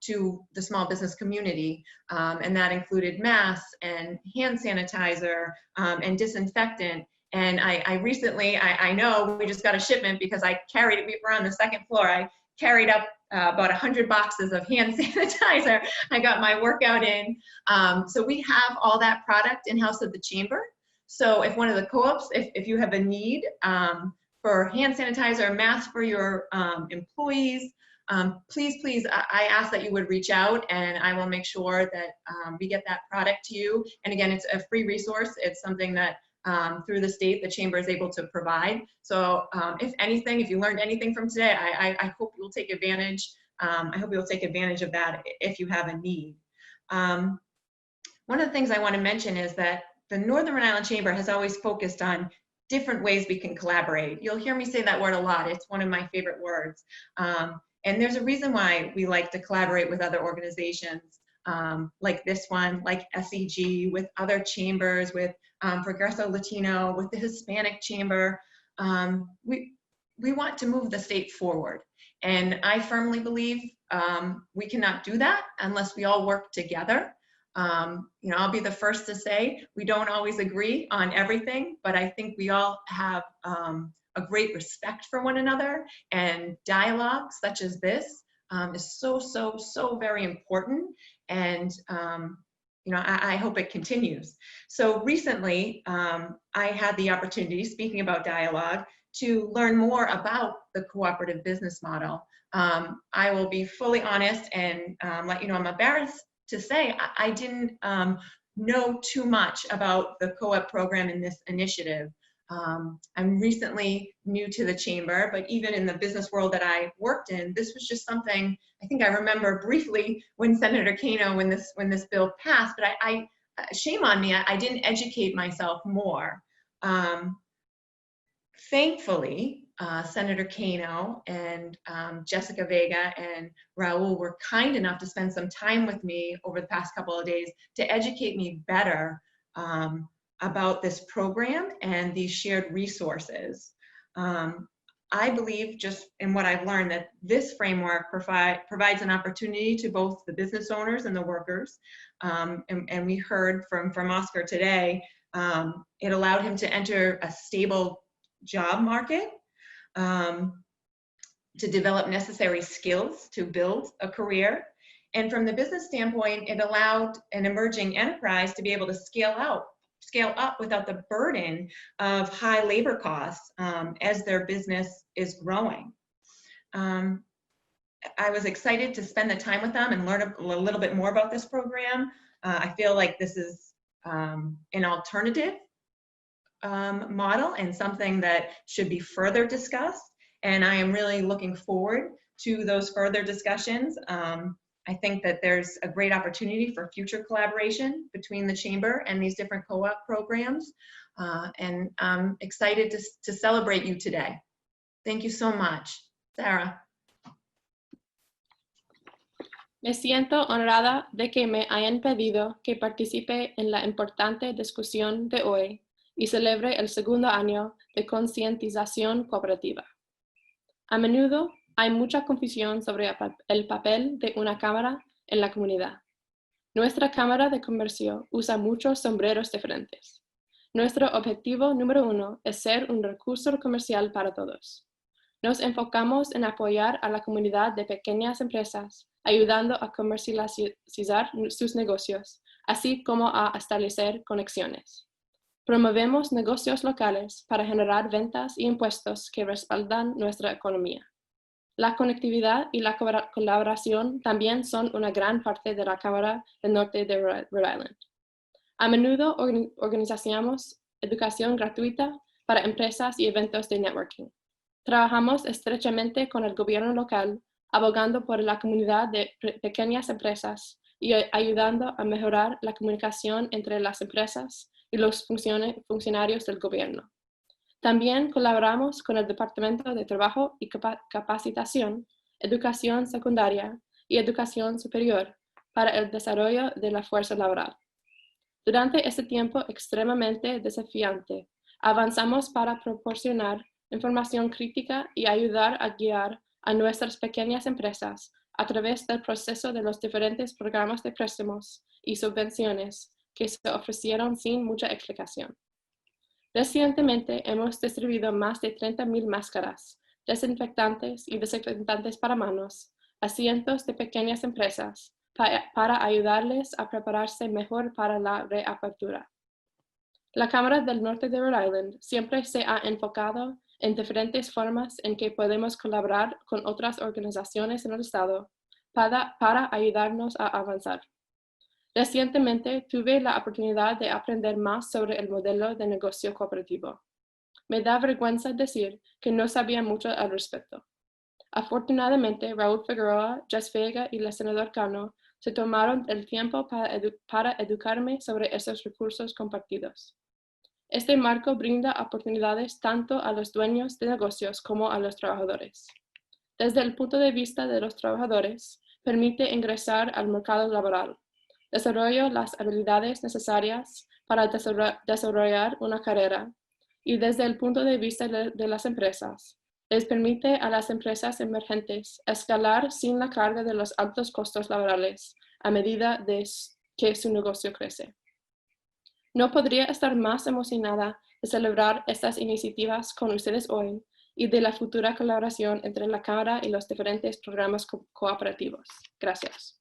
to the small business community, and that included masks and hand sanitizer and disinfectant. And I recently, I know we just got a shipment because I carried it. We were on the second floor. I carried up about 100 boxes of hand sanitizer. I got my workout in. So we have all that product in-house at the chamber. So if one of the co-ops, if you have a need for hand sanitizer, masks for your employees, please, I ask that you would reach out, and I will make sure that we get that product to you. And again, it's a free resource. It's something that through the state, the chamber is able to provide. So if anything, if you learned anything from today, I hope you'll take advantage. I hope you'll take advantage of that if you have a need. One of the things I want to mention is that the Northern Rhode Island Chamber has always focused on different ways we can collaborate. You'll hear me say that word a lot. It's one of my favorite words. And there's a reason why we like to collaborate with other organizations like this one, like SEG, with other chambers, with Progreso Latino, with the Hispanic Chamber. We want to move the state forward. And I firmly believe we cannot do that unless we all work together. You know, I'll be the first to say we don't always agree on everything, but I think we all have a great respect for one another, and dialogue such as this is so very important. And you know, I hope it continues. So recently, I had the opportunity, speaking about dialogue, to learn more about the cooperative business model. I will be fully honest and let you know I'm embarrassed to say I didn't know too much about the co-op program in this initiative. I'm recently new to the chamber, but even in the business world that I worked in, this was just something I think I remember briefly when Senator Kano, when this bill passed, but I shame on me, I didn't educate myself more. Thankfully, Senator Kano and Jessica Vega and Raul were kind enough to spend some time with me over the past couple of days to educate me better about this program and these shared resources. I believe, just in what I've learned, that this framework provides an opportunity to both the business owners and the workers. And we heard from Oscar today, it allowed him to enter a stable job market, to develop necessary skills to build a career. And from the business standpoint, it allowed an emerging enterprise to be able to scale up without the burden of high labor costs as their business is growing. I was excited to spend the time with them and learn a little bit more about this program. I feel like this is an alternative model and something that should be further discussed. And I am really looking forward to those further discussions. I think that there's a great opportunity for future collaboration between the Chamber and these different co-op programs. And I'm excited to celebrate you today. Thank you so much. Sarah. Me siento honrada de que me hayan pedido que participe en la importante discusión de hoy y celebre el segundo año de concientización cooperativa. A menudo hay mucha confusión sobre el papel de una cámara en la comunidad. Nuestra Cámara de Comercio usa muchos sombreros diferentes. Nuestro objetivo número 1 es ser un recurso comercial para todos. Nos enfocamos en apoyar a la comunidad de pequeñas empresas, ayudando a comercializar sus negocios, así como a establecer conexiones. Promovemos negocios locales para generar ventas y impuestos que respaldan nuestra economía. La conectividad y la colaboración también son una gran parte de la Cámara del Norte de Rhode Island. A menudo organizamos educación gratuita para empresas y eventos de networking. Trabajamos estrechamente con el gobierno local, abogando por la comunidad de pequeñas empresas y ayudando a mejorar la comunicación entre las empresas y los funcionarios del gobierno. También colaboramos con el Departamento de Trabajo y Capacitación, Educación Secundaria y Educación Superior para el desarrollo de la fuerza laboral. Durante este tiempo extremadamente desafiante, avanzamos para proporcionar información crítica y ayudar a guiar a nuestras pequeñas empresas a través del proceso de los diferentes programas de préstamos y subvenciones que se ofrecieron sin mucha explicación. Recientemente hemos distribuido más de 30,000 máscaras, desinfectantes y desinfectantes para manos a cientos de pequeñas empresas para ayudarles a prepararse mejor para la reapertura. La Cámara del Norte de Rhode Island siempre se ha enfocado en diferentes formas en que podemos colaborar con otras organizaciones en el estado para ayudarnos a avanzar. Recientemente tuve la oportunidad de aprender más sobre el modelo de negocio cooperativo. Me da vergüenza decir que no sabía mucho al respecto. Afortunadamente, Raul Figueroa, Vega y el senador Cano se tomaron el tiempo para educarme sobre esos recursos compartidos. Este marco brinda oportunidades tanto a los dueños de negocios como a los trabajadores. Desde el punto de vista de los trabajadores, permite ingresar al mercado laboral, desarrolla las habilidades necesarias para desarrollar una carrera, y desde el punto de vista de las empresas, les permite a las empresas emergentes escalar sin la carga de los altos costos laborales a medida de que su negocio crece. No podría estar más emocionada de celebrar estas iniciativas con ustedes hoy y de la futura colaboración entre la Cámara y los diferentes programas cooperativos. Gracias.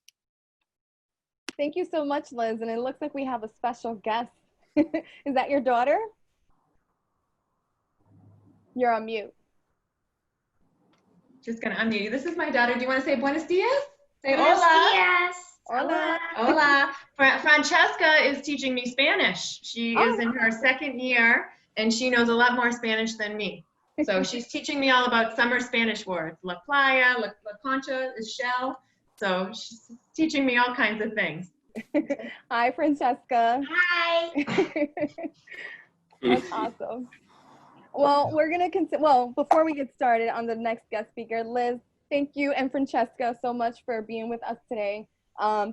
Thank you so much, Liz. And it looks like we have a special guest. Is that your daughter? You're on mute. Just gonna unmute you. This is my daughter. Do you want to say buenos dias? Say Buenos hola. dias. Hola. Hola. Francesca is teaching me Spanish. She is in her second year and she knows a lot more Spanish than me. So she's teaching me all about summer Spanish words. La playa, la concha is shell. So she's teaching me all kinds of things. Hi, Francesca. Hi. That's awesome. Well, we're going to before we get started on the next guest speaker, Liz, thank you, and Francesca, so much for being with us today.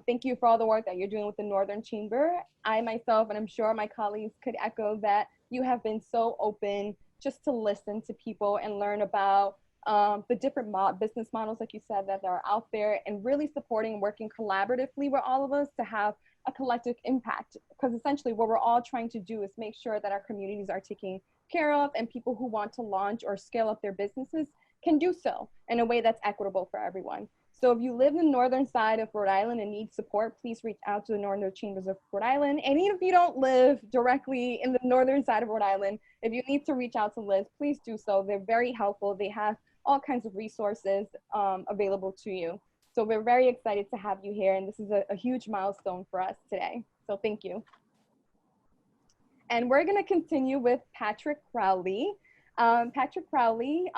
Thank you for all the work that you're doing with the Northern Chamber. I myself, and I'm sure my colleagues could echo that you have been so open just to listen to people and learn about the different business models, like you said, that are out there, and really supporting and working collaboratively with all of us to have a collective impact. Because essentially what we're all trying to do is make sure that our communities are taken care of, and people who want to launch or scale up their businesses can do so in a way that's equitable for everyone. So if you live in the northern side of Rhode Island and need support, please reach out to the Northern Chambers of Rhode Island. And even if you don't live directly in the northern side of Rhode Island, if you need to reach out to Liz, please do so. They're very helpful. They have all kinds of resources available to you. So we're very excited to have you here, and this is a huge milestone for us today. So thank you. And we're gonna continue with Patrick Crowley. Patrick Crowley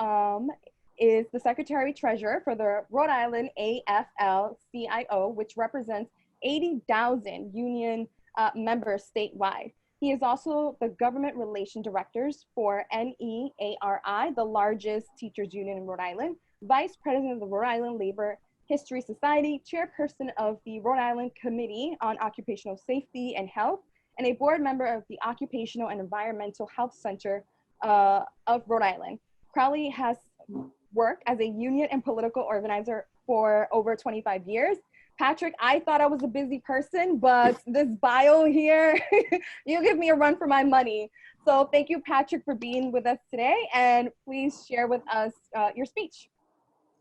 is the Secretary Treasurer for the Rhode Island AFL-CIO, which represents 80,000 union members statewide. He is also the Government Relation Directors for NEARI, the largest teachers union in Rhode Island, Vice President of the Rhode Island Labor History Society, Chairperson of the Rhode Island Committee on Occupational Safety and Health, and a board member of the Occupational and Environmental Health Center of Rhode Island. Crowley has worked as a union and political organizer for over 25 years. Patrick, I thought I was a busy person, but this bio here, you give me a run for my money. So thank you, Patrick, for being with us today, and please share with us your speech.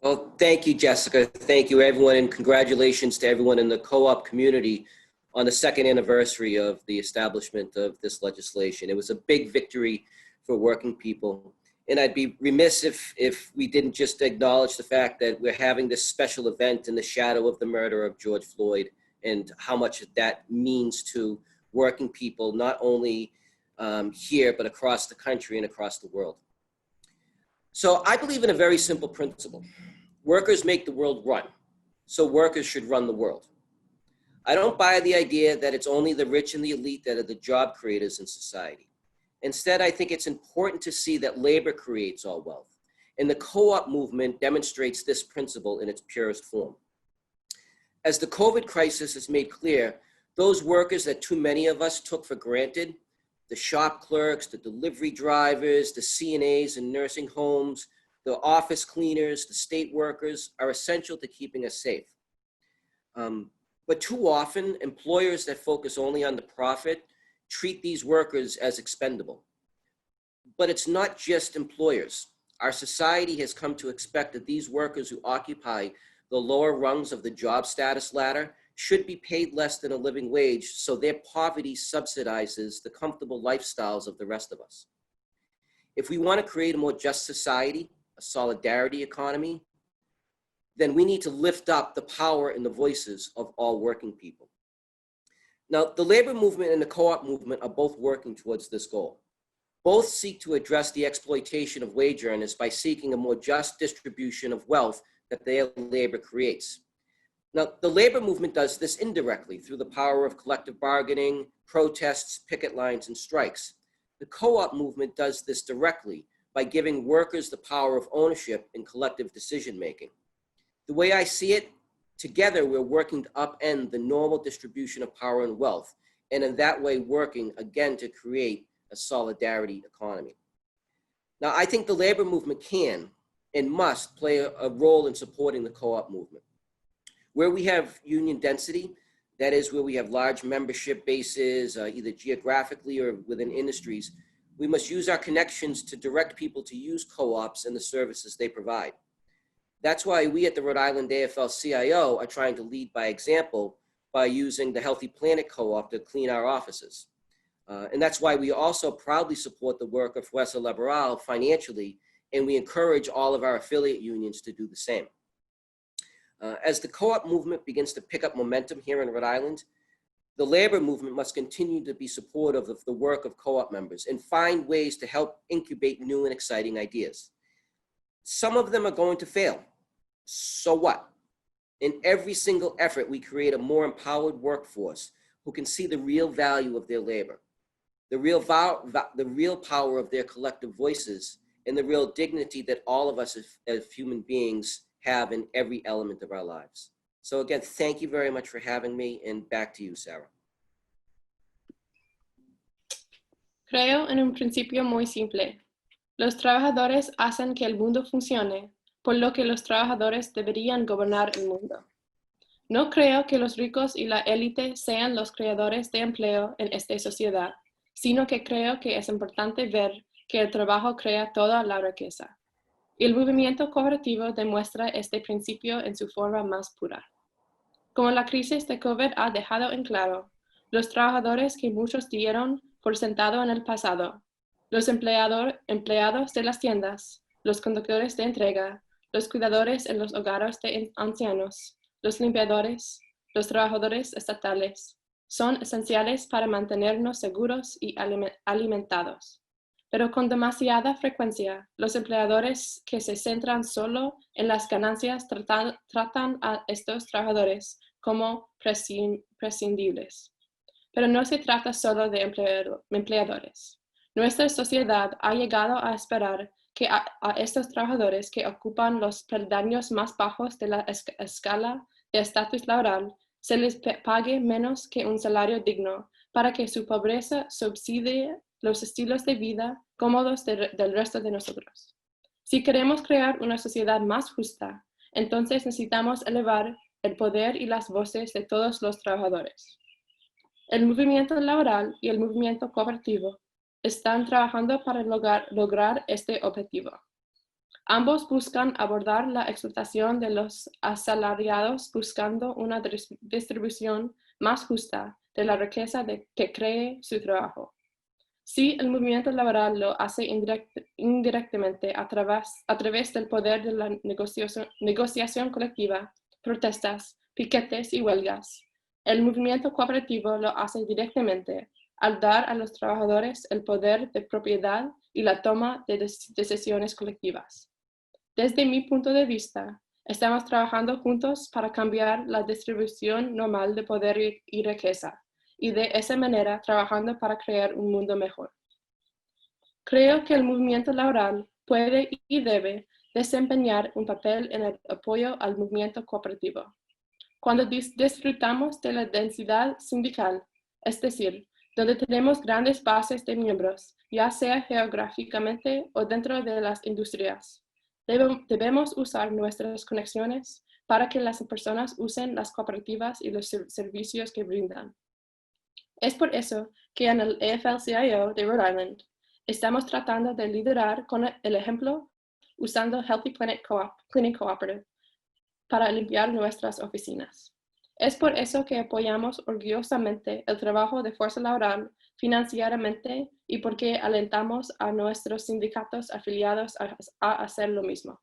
Well, thank you, Jessica. Thank you, everyone, and congratulations to everyone in the co-op community on the second anniversary of the establishment of this legislation. It was a big victory for working people. And I'd be remiss if we didn't just acknowledge the fact that we're having this special event in the shadow of the murder of George Floyd and how much that means to working people, not only here, but across the country and across the world. So I believe in a very simple principle. Workers make the world run, so workers should run the world. I don't buy the idea that it's only the rich and the elite that are the job creators in society. Instead, I think it's important to see that labor creates all wealth, and the co-op movement demonstrates this principle in its purest form. As the COVID crisis has made clear, those workers that too many of us took for granted, the shop clerks, the delivery drivers, the CNAs in nursing homes, the office cleaners, the state workers, are essential to keeping us safe. But too often, employers that focus only on the profit treat these workers as expendable. But it's not just employers. Our society has come to expect that these workers who occupy the lower rungs of the job status ladder should be paid less than a living wage, so their poverty subsidizes the comfortable lifestyles of the rest of us. If we want to create a more just society, a solidarity economy, then we need to lift up the power and the voices of all working people. Now, the labor movement and the co-op movement are both working towards this goal. Both seek to address the exploitation of wage earners by seeking a more just distribution of wealth that their labor creates. Now, the labor movement does this indirectly through the power of collective bargaining, protests, picket lines, and strikes. The co-op movement does this directly by giving workers the power of ownership and collective decision-making. The way I see it, together, we're working to upend the normal distribution of power and wealth, and in that way working, again, to create a solidarity economy. Now, I think the labor movement can and must play a role in supporting the co-op movement. Where we have union density, that is where we have large membership bases, either geographically or within industries, we must use our connections to direct people to use co-ops and the services they provide. That's why we at the Rhode Island AFL-CIO are trying to lead by example by using the Healthy Planet Co-op to clean our offices. And that's why we also proudly support the work of Fuerza Laboral financially, and we encourage all of our affiliate unions to do the same. As the co-op movement begins to pick up momentum here in Rhode Island, the labor movement must continue to be supportive of the work of co-op members and find ways to help incubate new and exciting ideas. Some of them are going to fail. So what? In every single effort, we create a more empowered workforce who can see the real value of their labor, the real power of their collective voices, and the real dignity that all of us as human beings have in every element of our lives. So again, thank you very much for having me, and back to you, Sarah. Creo en un principio muy simple. Los trabajadores hacen que el mundo funcione, por lo que los trabajadores deberían gobernar el mundo. No creo que los ricos y la élite sean los creadores de empleo en esta sociedad, sino que creo que es importante ver que el trabajo crea toda la riqueza. y el movimiento cooperativo demuestra este principio en su forma más pura. Como la crisis de COVID ha dejado en claro, los trabajadores que muchos dieron por sentado en el pasado, los empleados de las tiendas, los conductores de entrega, los cuidadores en los hogares de ancianos, los limpiadores, los trabajadores estatales, son esenciales para mantenernos seguros y alimentados. Pero con demasiada frecuencia, los empleadores que se centran solo en las ganancias tratan a estos trabajadores como prescindibles. Pero no se trata solo de empleadores. Nuestra sociedad ha llegado a esperar que a estos trabajadores que ocupan los peldaños más bajos de la escala de estatus laboral se les pague menos que un salario digno para que su pobreza subsidie los estilos de vida cómodos del resto de nosotros. Si queremos crear una sociedad más justa, entonces necesitamos elevar el poder y las voces de todos los trabajadores. El movimiento laboral y el movimiento cooperativo están trabajando para lograr este objetivo. Ambos buscan abordar la explotación de los asalariados buscando una distribución más justa de la riqueza que cree su trabajo. Si el movimiento laboral lo hace indirectamente a través del poder de la negociación colectiva, protestas, piquetes y huelgas, el movimiento cooperativo lo hace directamente al dar a los trabajadores el poder de propiedad y la toma de decisiones colectivas. Desde mi punto de vista, estamos trabajando juntos para cambiar la distribución normal de poder y riqueza, y de esa manera trabajando para crear un mundo mejor. Creo que el movimiento laboral puede y debe desempeñar un papel en el apoyo al movimiento cooperativo. Cuando disfrutamos de la densidad sindical, es decir, donde tenemos grandes bases de miembros, ya sea geográficamente o dentro de las industrias, debemos usar nuestras conexiones para que las personas usen las cooperativas y los servicios que brindan. Es por eso que en el AFL-CIO de Rhode Island estamos tratando de liderar con el ejemplo usando Healthy Planet Cleaning Cooperative para limpiar nuestras oficinas. Es por eso que apoyamos orgullosamente el trabajo de Fuerza Laboral financieramente y porque alentamos a nuestros sindicatos afiliados a hacer lo mismo.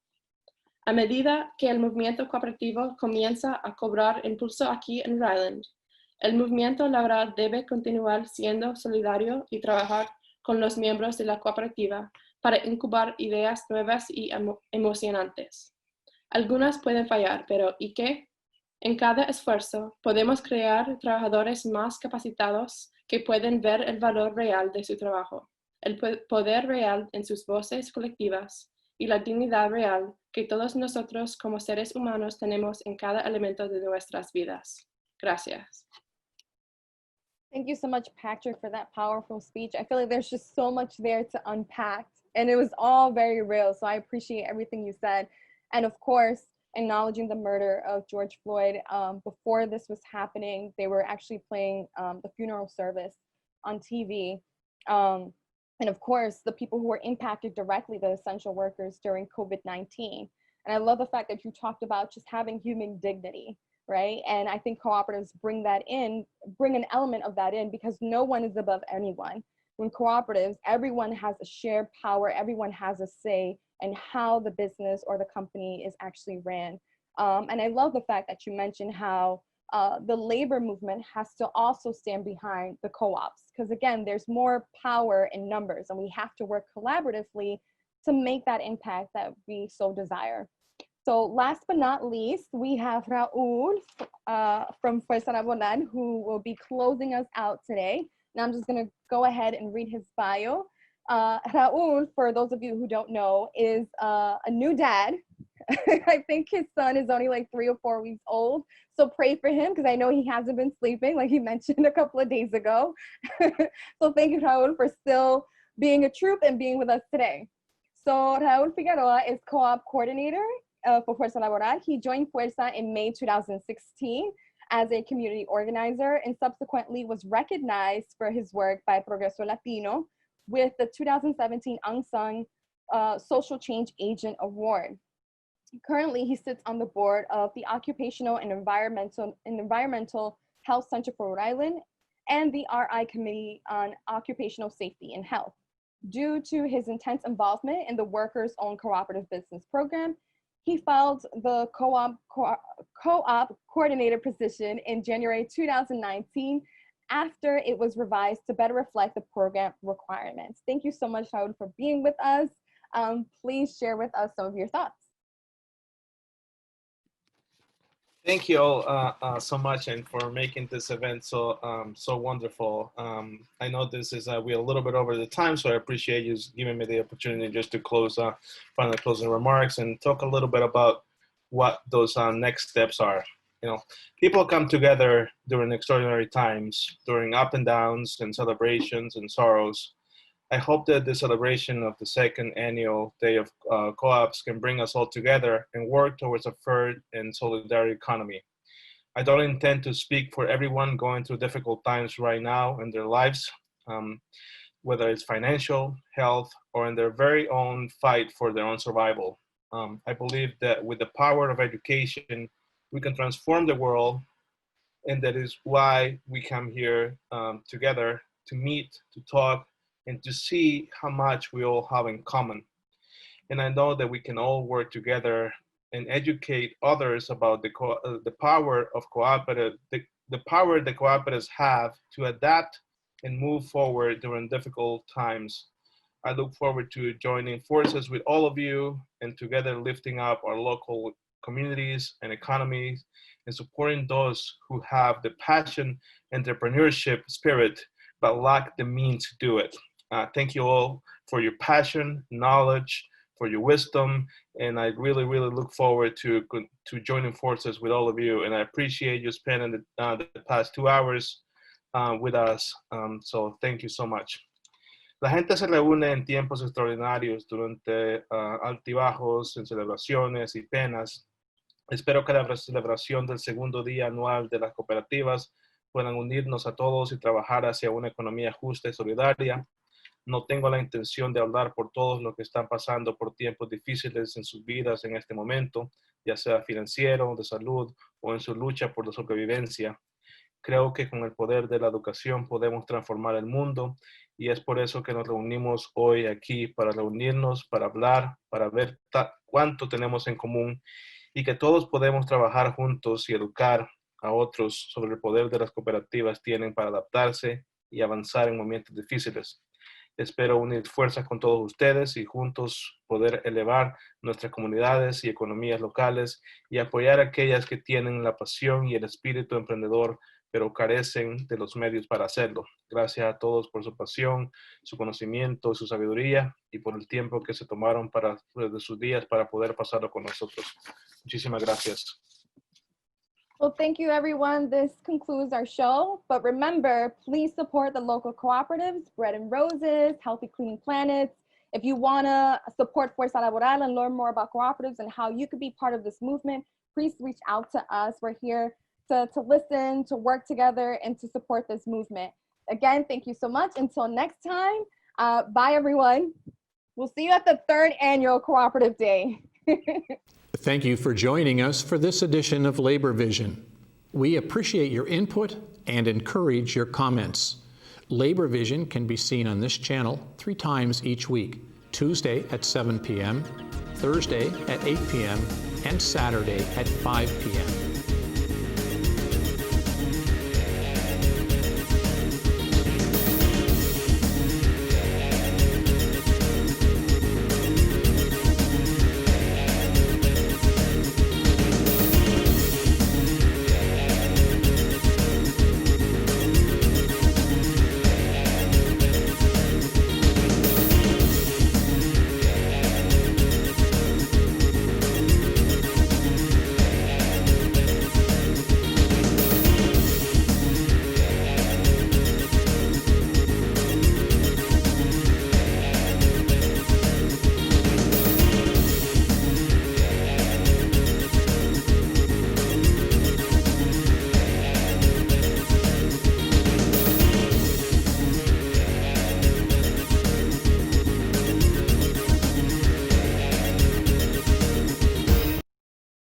A medida que el movimiento cooperativo comienza a cobrar impulso aquí en Rhode Island, el movimiento laboral debe continuar siendo solidario y trabajar con los miembros de la cooperativa para incubar ideas nuevas y emocionantes. Algunas pueden fallar, pero ¿y qué? En cada esfuerzo podemos crear trabajadores más capacitados que pueden ver el valor real de su trabajo, el poder real en sus voces colectivas y la dignidad real que todos nosotros como seres humanos tenemos en cada elemento de nuestras vidas. Gracias. Thank you so much, Patrick, for that powerful speech. I feel like there's just so much there to unpack, and it was all very real, so I appreciate everything you said. And of course, acknowledging the murder of George Floyd. Before this was happening, they were actually playing the funeral service on TV. And of course, the people who were impacted directly, the essential workers during COVID-19. And I love the fact that you talked about just having human dignity, right? And I think cooperatives bring an element of that in, because no one is above anyone. When cooperatives, everyone has a shared power, everyone has a say in how the business or the company is actually ran. And I love the fact that you mentioned how the labor movement has to also stand behind the co-ops, because again, there's more power in numbers, and we have to work collaboratively to make that impact that we so desire. So last but not least, we have Raul from Fuerza Laboral, who will be closing us out today. Now I'm just gonna go ahead and read his bio. Raul, for those of you who don't know, is a new dad. I think his son is only like 3 or 4 weeks old. So pray for him, because I know he hasn't been sleeping, like he mentioned a couple of days ago. So thank you, Raul, for still being a troop and being with us today. So Raul Figueroa is co-op coordinator for Fuerza Laboral. He joined Fuerza in May 2016 as a community organizer, and subsequently was recognized for his work by Progreso Latino with the 2017 Unsung Social Change Agent Award. Currently, he sits on the board of the Occupational and Environmental Health Center for Rhode Island and the RI Committee on Occupational Safety and Health. Due to his intense involvement in the Workers' Own Cooperative Business Program, he filed the co-op coordinator position in January 2019 after it was revised to better reflect the program requirements. Thank you so much, Raul, for being with us. Please share with us some of your thoughts. Thank you all so much, and for making this event so wonderful. I know this is we're a little bit over the time, so I appreciate you giving me the opportunity just to close, final closing remarks, and talk a little bit about what those next steps are. You know, people come together during extraordinary times, during up and downs and celebrations and sorrows. I hope that the celebration of the second annual Day of Co-ops can bring us all together and work towards a fair and solidarity economy. I don't intend to speak for everyone going through difficult times right now in their lives, whether it's financial, health, or in their very own fight for their own survival. I believe that with the power of education, we can transform the world, and that is why we come here together to meet, to talk, and to see how much we all have in common. And I know that we can all work together and educate others about the power of the power the cooperatives have to adapt and move forward during difficult times. I look forward to joining forces with all of you and together lifting up our local communities and economies and supporting those who have the passion, entrepreneurship spirit, but lack the means to do it. Thank you all for your passion, knowledge, for your wisdom, and I really, really look forward to joining forces with all of you. And I appreciate you spending the past 2 hours with us. So thank you so much. La gente se reúne en tiempos extraordinarios, durante altibajos, en celebraciones y penas. Espero que la celebración del segundo día anual de las cooperativas puedan unirnos a todos y trabajar hacia una economía justa y solidaria. No tengo la intención de hablar por todos los que están pasando por tiempos difíciles en sus vidas en este momento, ya sea financiero, de salud o en su lucha por la sobrevivencia. Creo que con el poder de la educación podemos transformar el mundo y es por eso que nos reunimos hoy aquí, para reunirnos, para hablar, para ver cuánto tenemos en común y que todos podemos trabajar juntos y educar a otros sobre el poder de las cooperativas tienen para adaptarse y avanzar en momentos difíciles. Espero unir fuerzas con todos ustedes y juntos poder elevar nuestras comunidades y economías locales y apoyar a aquellas que tienen la pasión y el espíritu emprendedor, pero carecen de los medios para hacerlo. Gracias a todos por su pasión, su conocimiento y su sabiduría y por el tiempo que se tomaron de sus días para poder pasarlo con nosotros. Muchísimas gracias. Well, thank you, everyone. This concludes our show. But remember, please support the local cooperatives, Bread and Roses, Healthy Cleaning Planets. If you want to support Fuerza Laboral and learn more about cooperatives and how you could be part of this movement, please reach out to us. We're here to listen, to work together, and to support this movement. Again, thank you so much. Until next time, bye, everyone. We'll see you at the 3rd Annual Cooperative Day. Thank you for joining us for this edition of Labor Vision. We appreciate your input and encourage your comments. Labor Vision can be seen on this channel 3 times each week: Tuesday at 7 p.m., Thursday at 8 p.m., and Saturday at 5 p.m.